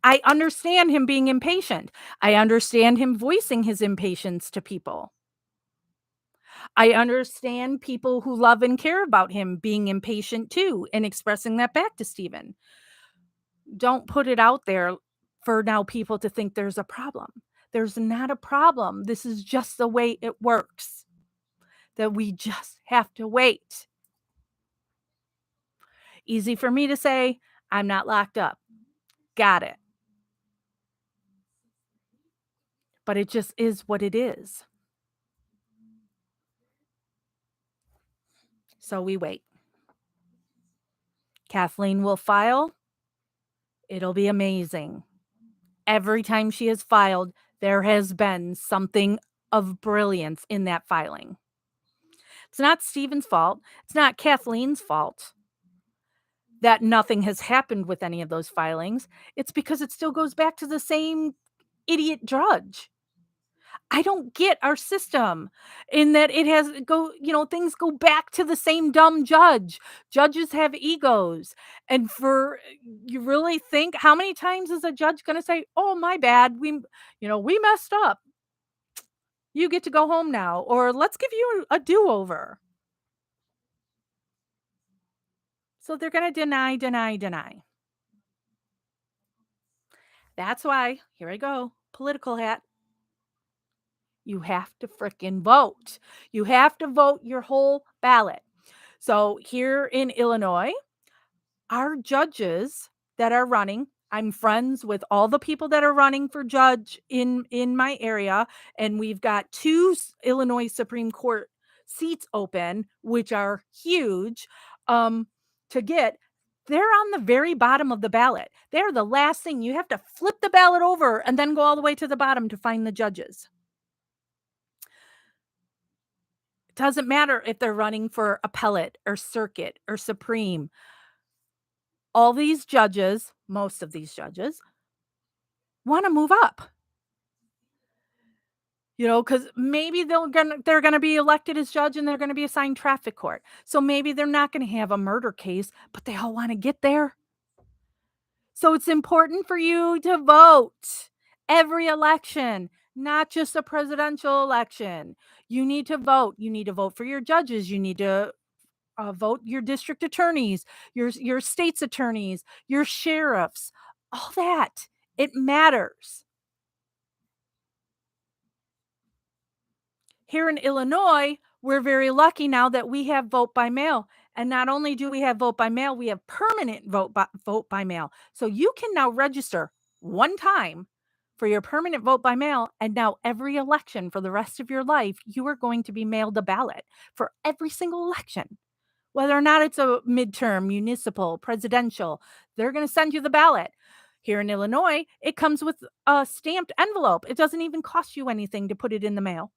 I understand him being impatient. I understand him voicing his impatience to people. I understand people who love and care about him being impatient too and expressing that back to Steven. Don't put it out there for now people to think there's a problem. There's not a problem. This is just the way it works. That we just have to wait. Easy for me to say, I'm not locked up. Got it. But it just is what it is. So we wait. Kathleen will file. It'll be amazing. Every time she has filed, there has been something of brilliance in that filing. It's not Steven's fault. It's not Kathleen's fault that nothing has happened with any of those filings. It's because it still goes back to the same idiot judge. I don't get our system in that it has things go back to the same dumb judge. Judges have egos. And you really think how many times is a judge going to say, "Oh, my bad. We messed up. You get to go home now," or "Let's give you a do-over." So they're going to deny, deny, deny. That's why, here I go, political hat. You have to frickin' vote. You have to vote your whole ballot. So here in Illinois, our judges that are running, I'm friends with all the people that are running for judge in my area, and we've got 2 Illinois Supreme Court seats open, which are huge, to get. They're on the very bottom of the ballot. They're the last thing. You have to flip the ballot over and then go all the way to the bottom to find the judges. It doesn't matter if they're running for appellate or circuit or supreme. All these judges, most of these judges, wanna move up. Because maybe they're gonna be elected as judge and they're gonna be assigned traffic court. So maybe they're not gonna have a murder case, but they all wanna get there. So it's important for you to vote every election, not just a presidential election. You need to vote. You need to vote for your judges. You need to vote your district attorneys, your state's attorneys, your sheriffs, all that. It matters. Here in Illinois, we're very lucky now that we have vote by mail. And not only do we have vote by mail, we have permanent vote by mail. So you can now register one time for your permanent vote by mail. And now every election for the rest of your life, you are going to be mailed a ballot for every single election. Whether or not it's a midterm, municipal, presidential, they're going to send you the ballot. Here in Illinois, it comes with a stamped envelope. It doesn't even cost you anything to put it in the mail.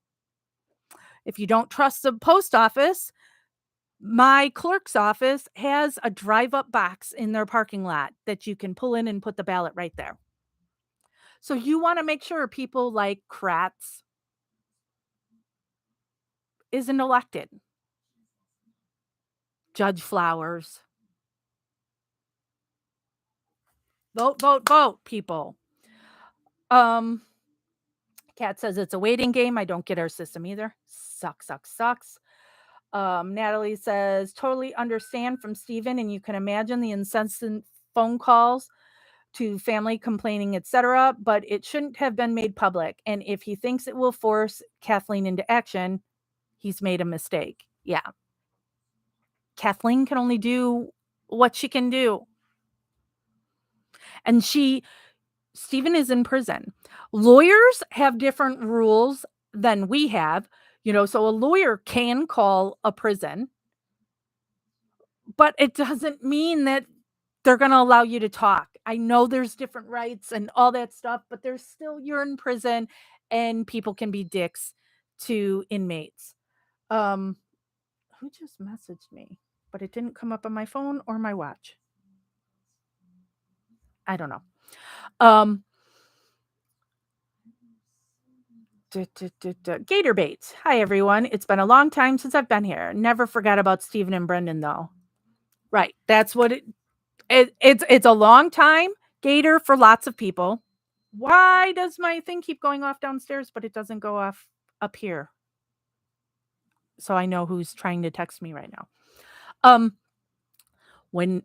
If you don't trust the post office, my clerk's office has a drive-up box in their parking lot that you can pull in and put the ballot right there. So you want to make sure people like Kratz isn't elected. Judge Flowers. Vote, vote, vote, people. Kat says it's a waiting game. I don't get our system either. Sucks, sucks, sucks. Natalie says, totally understand from Steven, and you can imagine the incessant phone calls to family complaining, etc., but it shouldn't have been made public. And if he thinks it will force Kathleen into action, he's made a mistake. Yeah. Kathleen can only do what she can do. And Steven is in prison. Lawyers have different rules than we have, so a lawyer can call a prison, but it doesn't mean that they're going to allow you to talk. I know there's different rights and all that stuff, but there's still, you're in prison and people can be dicks to inmates. Um, who just messaged me? But it didn't come up on my phone or my watch. I don't know. Um, Gator Baits. Hi, everyone. It's been a long time since I've been here. Never forgot about Stephen and Brendan, though. Right. That's what it's a long time, Gator, for lots of people. Why does my thing keep going off downstairs, but it doesn't go off up here? So I know who's trying to text me right now. When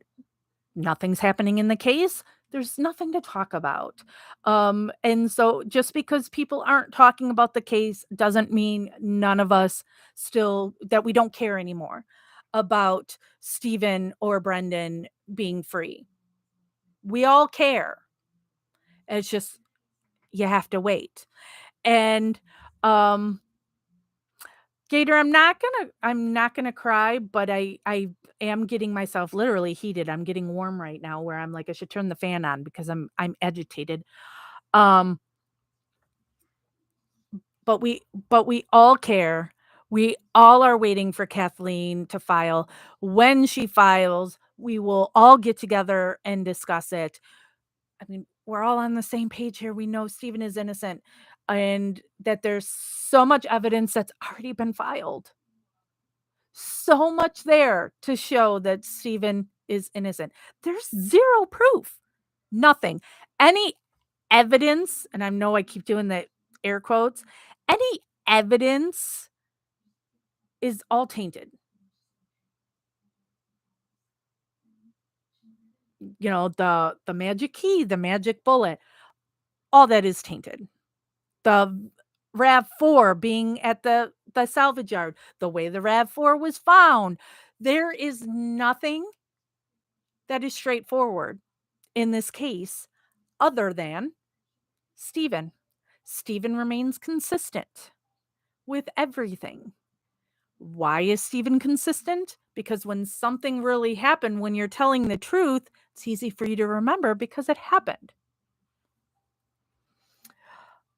nothing's happening in the case, there's nothing to talk about. And so just because people aren't talking about the case doesn't mean none of us still that we don't care anymore about Stephen or Brendan being free. We all care. It's just you have to wait. And Gator, I'm not gonna cry, but I am getting myself literally heated. I'm getting warm right now where I'm like, I should turn the fan on because I'm agitated. Um, but we all care. We all are waiting for Kathleen to file. When she files, we will all get together and discuss it. I mean, we're all on the same page here. We know Stephen is innocent and that there's so much evidence that's already been filed. So much there to show that Stephen is innocent. There's zero proof. Nothing. Any evidence, and I know I keep doing the air quotes, any evidence is all tainted. The magic key, the magic bullet, all that is tainted. The RAV4 being at the salvage yard, the way the RAV4 was found, there is nothing that is straightforward in this case other than Stephen. Stephen remains consistent with everything. Why is Stephen consistent? Because when something really happened, when you're telling the truth, it's easy for you to remember because it happened.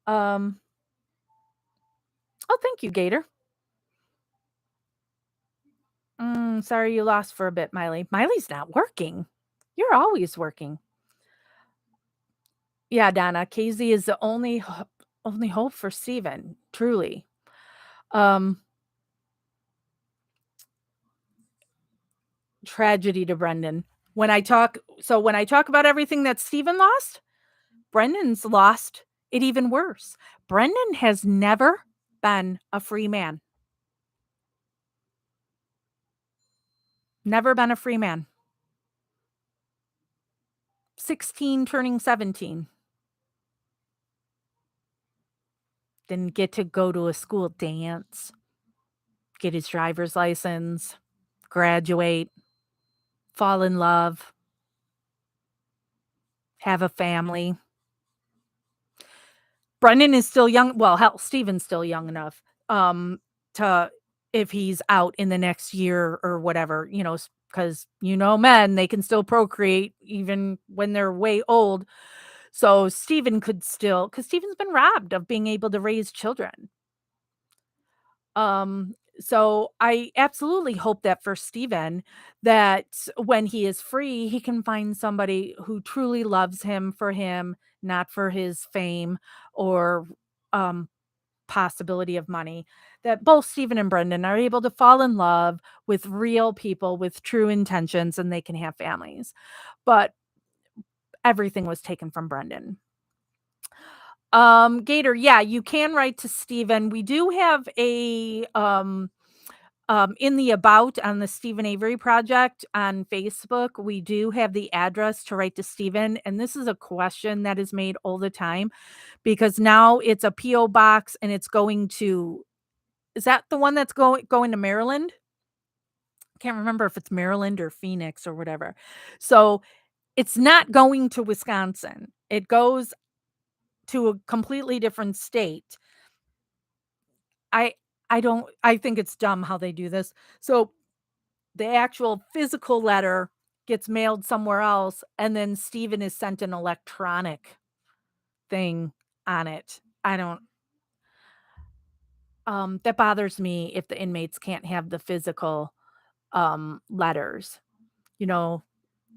Oh, thank you, Gator. Sorry you lost for a bit, Miley. Miley's not working. You're always working. Yeah, Donna. KZ is the only hope for Stephen. Truly. Tragedy to Brendan. When I talk about everything that Stephen lost, Brendan's lost it even worse. Brendan has never been a free man. Never been a free man. 16 turning 17. Didn't get to go to a school dance, get his driver's license, graduate, fall in love, have a family. Brendan is still young. Well, hell, Stephen's still young enough to, if he's out in the next year or whatever, because men, they can still procreate even when they're way old. So Stephen could still, because Stephen's been robbed of being able to raise children. So I absolutely hope that for Stephen, that when he is free, he can find somebody who truly loves him for him, not for his fame or possibility of money. That both Stephen and Brendan are able to fall in love with real people with true intentions and they can have families. But everything was taken from Brendan. Gator, yeah, you can write to Steven. We do have in the about on the Steven Avery project on Facebook, we do have the address to write to Steven. And this is a question that is made all the time because now it's a PO box and it's going to, is that the one that's going to Maryland? Can't remember if it's Maryland or Phoenix or whatever. So it's not going to Wisconsin. It goes to a completely different state. I I think it's dumb how they do this. So the actual physical letter gets mailed somewhere else, and then Steven is sent an electronic thing on it. I don't that bothers me if the inmates can't have the physical letters. You know,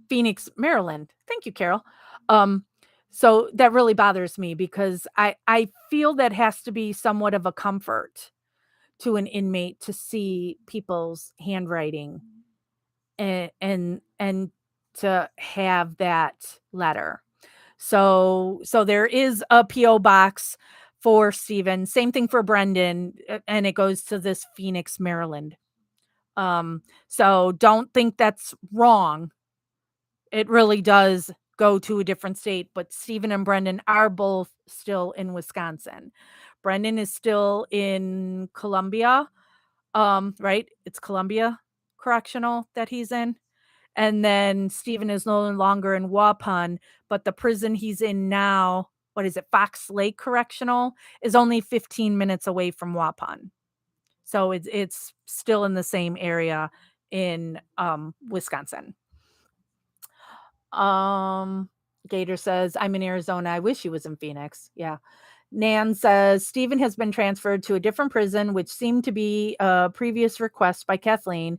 Phoenix, Maryland. Thank you, Carol. Um, so that really bothers me because I feel that has to be somewhat of a comfort to an inmate to see people's handwriting and to have that letter. So there is a PO box for Steven. Same thing for Brendan, and it goes to this Phoenix, Maryland. So don't think that's wrong. It really does go to a different state, but Steven and Brendan are both still in Wisconsin. Brendan is still in Columbia, right? It's Columbia Correctional that he's in. And then Steven is no longer in Waupun, but the prison he's in now, what is it, Fox Lake Correctional, is only 15 minutes away from Waupun. So it's still in the same area in Wisconsin. Um, Gator says, I'm in Arizona. I wish he was in Phoenix. Yeah. Nan says, Stephen has been transferred to a different prison, which seemed to be a previous request by Kathleen.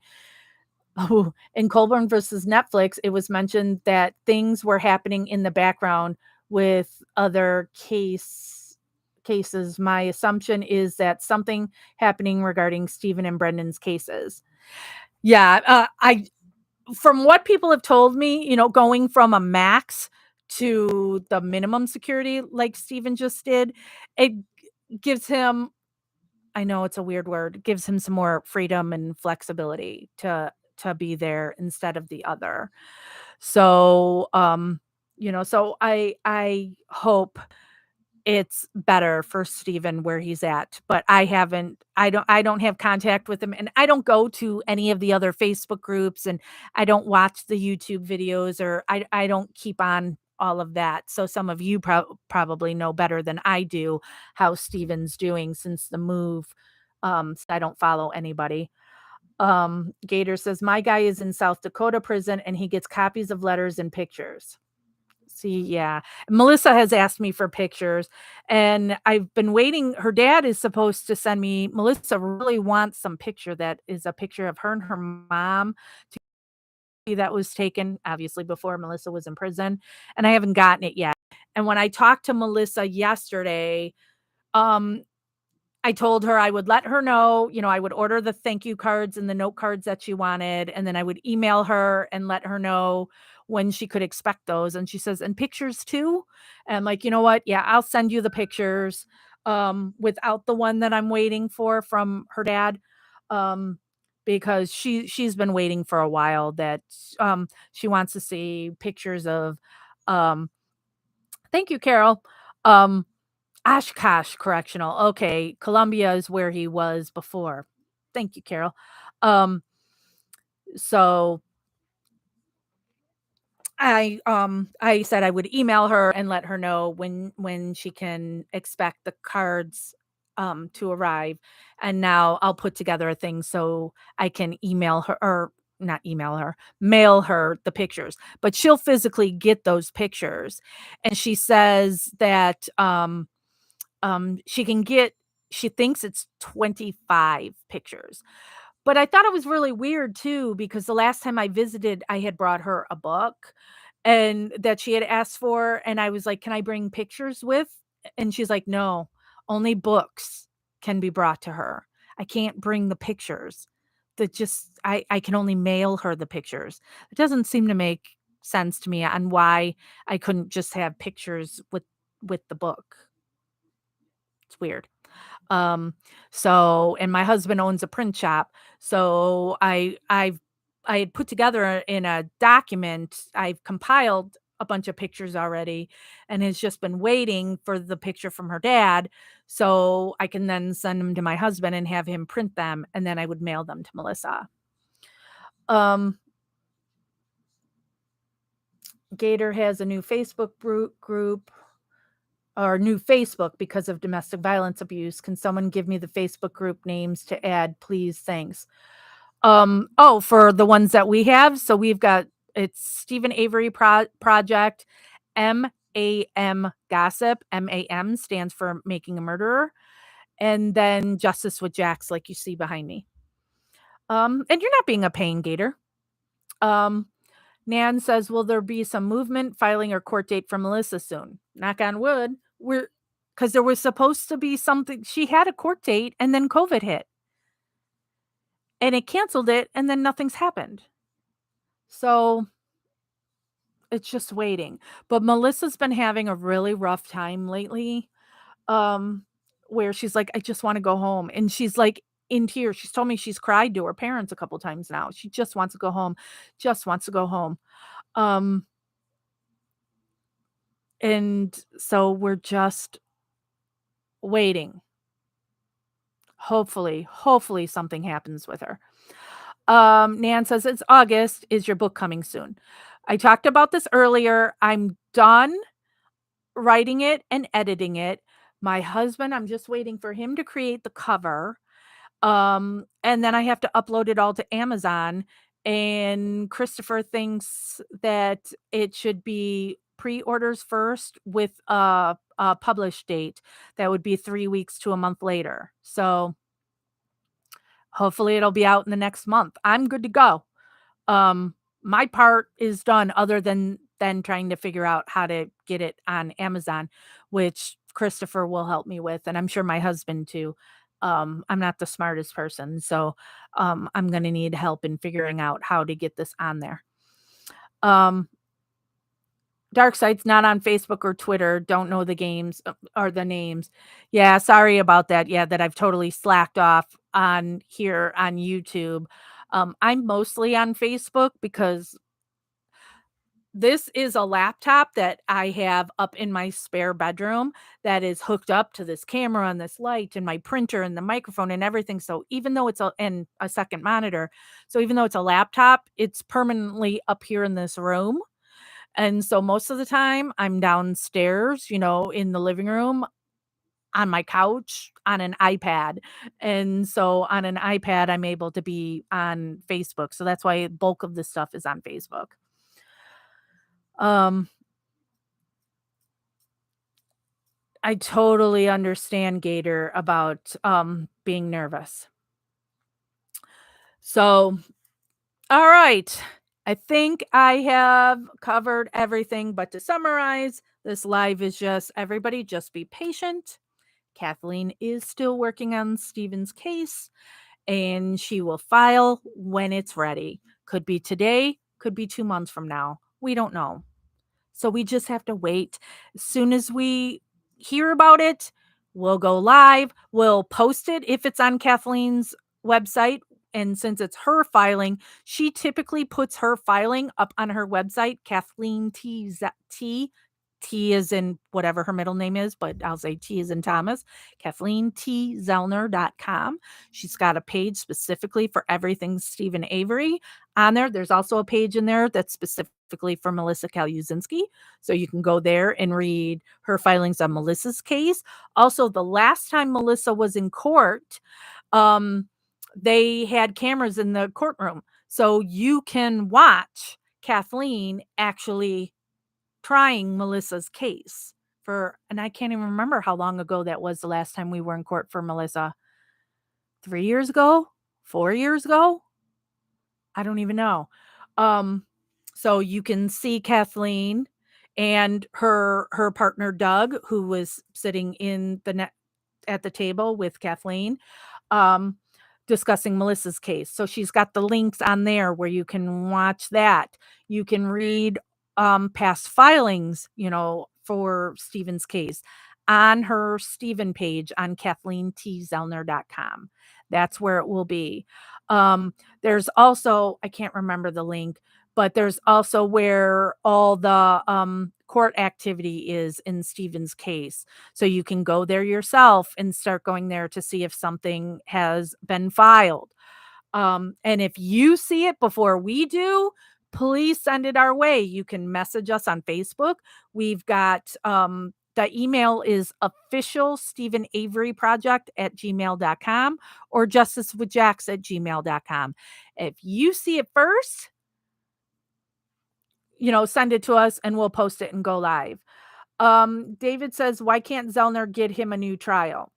Oh, in Colburn versus Netflix, it was mentioned that things were happening in the background with other cases. My assumption is that something happening regarding Stephen and Brendan's cases. Yeah, I from what people have told me, going from a max to the minimum security like Steven just did, it gives him, I know it's a weird word, gives him some more freedom and flexibility to be there instead of the other. So, so I hope it's better for Steven where he's at, but I don't have contact with him, and I don't go to any of the other Facebook groups, and I don't watch the YouTube videos, or I don't keep on all of that. So some of you probably know better than I do how Steven's doing since the move. So I don't follow anybody. Gator says, my guy is in South Dakota prison and he gets copies of letters and pictures. See, yeah. Melissa has asked me for pictures and I've been waiting. Her dad is supposed to send me. Melissa really wants some picture that is a picture of her and her mom that was taken obviously before Melissa was in prison, and I haven't gotten it yet. And when I talked to Melissa yesterday, um I told her I would let her know, I would order the thank you cards and the note cards that she wanted, and then I would email her and let her know when she could expect those. And she says, and pictures too? And I'm like, you know what? Yeah, I'll send you the pictures without the one that I'm waiting for from her dad. Because she's been waiting for a while that she wants to see pictures of um thank you, Carol. Um Oshkosh Correctional. Okay, Columbia is where he was before. Thank you, Carol. Um, so I said I would email her and let her know when she can expect the cards to arrive. And now I'll put together a thing so I can email her, or not email her, mail her the pictures. But she'll physically get those pictures. And she says that she can get, she thinks it's 25 pictures. But I thought it was really weird too, because the last time I visited, I had brought her a book and that she had asked for. And I was like, can I bring pictures with? And she's like, no, only books can be brought to her. I can't bring the pictures. That just, I can only mail her the pictures. It doesn't seem to make sense to me on why I couldn't just have pictures with the book. It's weird. Um, so and my husband owns a print shop, so I had put together in a document, I've compiled a bunch of pictures already and has just been waiting for the picture from her dad so I can then send them to my husband and have him print them, and then I would mail them to Melissa. Um, Gator has a new Facebook group or new Facebook because of domestic violence abuse. Can someone give me the Facebook group names to add, please? Thanks. Oh, for the ones that we have, so we've got it's Steven Avery Project, MAM Gossip, MAM stands for Making a Murderer, and then Justice with Jax, like you see behind me. And you're not being a pain, Gator. Um, Nan says, will there be some movement, filing, or court date for Melissa soon? Knock on wood. We're because there was supposed to be something. She had a court date, and then COVID hit, and it canceled it, and then nothing's happened. So it's just waiting. But Melissa's been having a really rough time lately, um, where she's like, "I just wanna go home," and she's, like, in tears. She's told me she's cried to her parents a couple times now. She just wants to go home, just wants to go home. Um, and so we're just waiting. Hopefully something happens with her. Nan says, "It's August. Is your book coming soon?" I talked about this earlier. I'm done writing it and editing it. My husband, I'm just waiting for him to create the cover. And then I have to upload it all to Amazon. And Christopher thinks that it should be pre-orders first with a published date. That would be 3 weeks to a month later. So hopefully it'll be out in the next month. I'm good to go. My part is done other than trying to figure out how to get it on Amazon, which Christopher will help me with, and I'm sure my husband too. I'm not the smartest person, so I'm gonna need help in figuring out how to get this on there. Um, Dark Side's not on Facebook or Twitter. Don't know the games or the names. Yeah, sorry about that. Yeah, that I've totally slacked off on here on YouTube. I'm mostly on Facebook because this is a laptop that I have up in my spare bedroom that is hooked up to this camera and this light and my printer and the microphone and everything. So even though it's a second monitor, so even though it's a laptop, it's permanently up here in this room. And so most of the time I'm downstairs, in the living room on my couch on an iPad. And so on an iPad, I'm able to be on Facebook. So that's why bulk of the stuff is on Facebook. Um, I totally understand, Gator, about, being nervous. So, all right. I think I have covered everything, but to summarize, this live is just everybody just be patient. Kathleen is still working on Stephen's case, and she will file when it's ready. Could be today, could be 2 months from now. We don't know. So we just have to wait. As soon as we hear about it, we'll go live. We'll post it if it's on Kathleen's website. And since it's her filing, she typically puts her filing up on her website, Kathleen T is in whatever her middle name is, but I'll say T is in Thomas, KathleenTZellner.com. She's got a page specifically for everything Steven Avery on there. There's also a page in there that's specifically for Melissa Kaluzinski. So you can go there and read her filings on Melissa's case. Also, the last time Melissa was in court, they had cameras in the courtroom. So you can watch Kathleen actually trying Melissa's case and I can't even remember how long ago that was the last time we were in court for Melissa. 3 years ago? 4 years ago? I don't even know. Um, so you can see Kathleen and her partner Doug, who was sitting in the net at the table with Kathleen, um, discussing Melissa's case. So she's got the links on there where you can watch that. You can read past filings, for Stephen's case on her Steven page on KathleenTZellner.com. That's where it will be. There's also, I can't remember the link, but there's also where all the court activity is in Steven's case. So you can go there yourself and start going there to see if something has been filed. And if you see it before we do, please send it our way. You can message us on Facebook. We've got the email is official Stephen Avery project at gmail.com or justicewithjax at gmail.com. If you see it first, send it to us and we'll post it and go live. David says, why can't Zellner get him a new trial?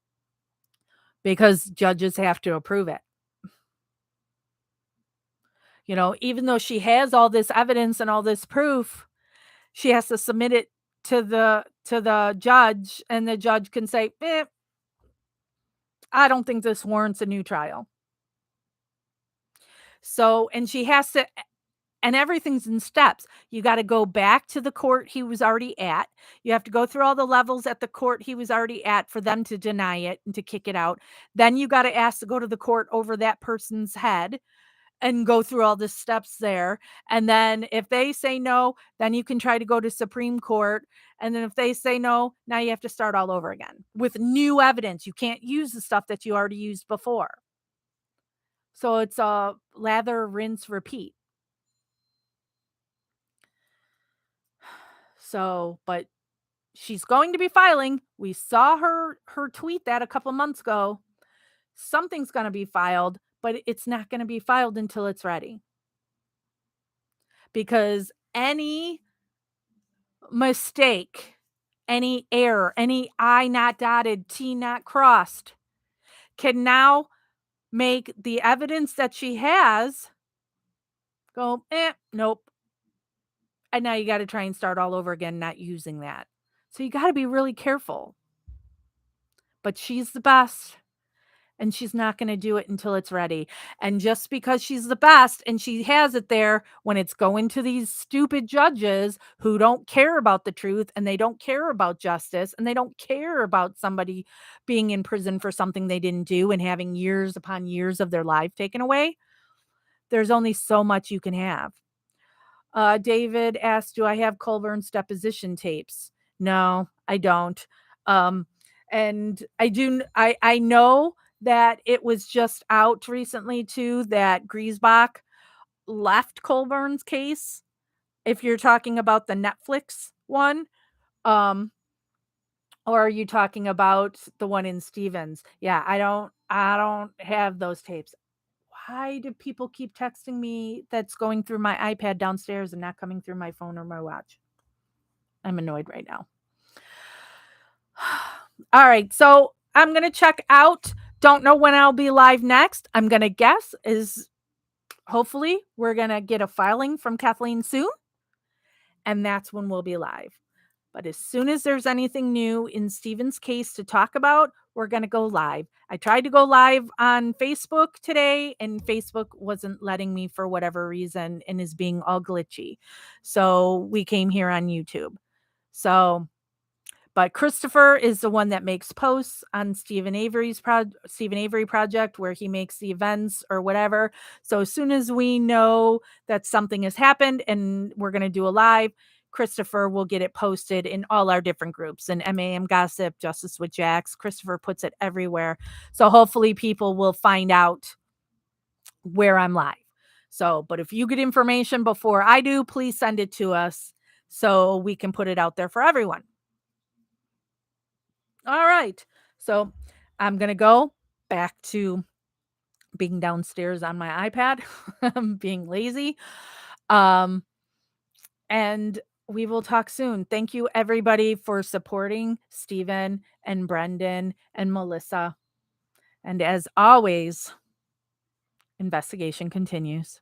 Because judges have to approve it. Even though she has all this evidence and all this proof, she has to submit it to the judge, and the judge can say, I don't think this warrants a new trial. So, and she has to, and everything's in steps. You got to go back to the court he was already at. You have to go through all the levels at the court he was already at for them to deny it and to kick it out. Then you got to ask to go to the court over that person's head and go through all the steps there. And then if they say no, then you can try to go to Supreme Court. And then if they say no, now you have to start all over again with new evidence. You can't use the stuff that you already used before. So it's a lather, rinse, repeat. So, but she's going to be filing. We saw her tweet that a couple months ago. Something's going to be filed, but it's not going to be filed until it's ready. Because any mistake, any error, any I not dotted, T not crossed can now make the evidence that she has go, nope. And now you got to try and start all over again, not using that. So you got to be really careful. But she's the best. And she's not going to do it until it's ready. And just because she's the best and she has it there, when it's going to these stupid judges who don't care about the truth and they don't care about justice and they don't care about somebody being in prison for something they didn't do and having years upon years of their life taken away, there's only so much you can have. David asked, do I have Colburn's deposition tapes? No, I don't. And I know that it was just out recently too that Griesbach left Colburn's case. If you're talking about the Netflix one, or are you talking about the one in Stevens? Yeah, I don't have those tapes. Why do people keep texting me that's going through my iPad downstairs and not coming through my phone or my watch? I'm annoyed right now. All right, so I'm going to check out. Don't know when I'll be live next. I'm going to guess is hopefully we're going to get a filing from Kathleen soon, and that's when we'll be live. But as soon as there's anything new in Steven's case to talk about, we're going to go live. I tried to go live on Facebook today, and Facebook wasn't letting me for whatever reason and is being all glitchy. So we came here on YouTube. So, but Christopher is the one that makes posts on Steven Avery project where he makes the events or whatever. So as soon as we know that something has happened and we're going to do a live, Christopher will get it posted in all our different groups and MAM Gossip, Justice with Jax. Christopher puts it everywhere. So hopefully people will find out where I'm live. So, but if you get information before I do, please send it to us so we can put it out there for everyone. All right. So I'm going to go back to being downstairs on my iPad. I'm being lazy. And we will talk soon. Thank you, everybody, for supporting Steven and Brendan and Melissa. And as always, investigation continues.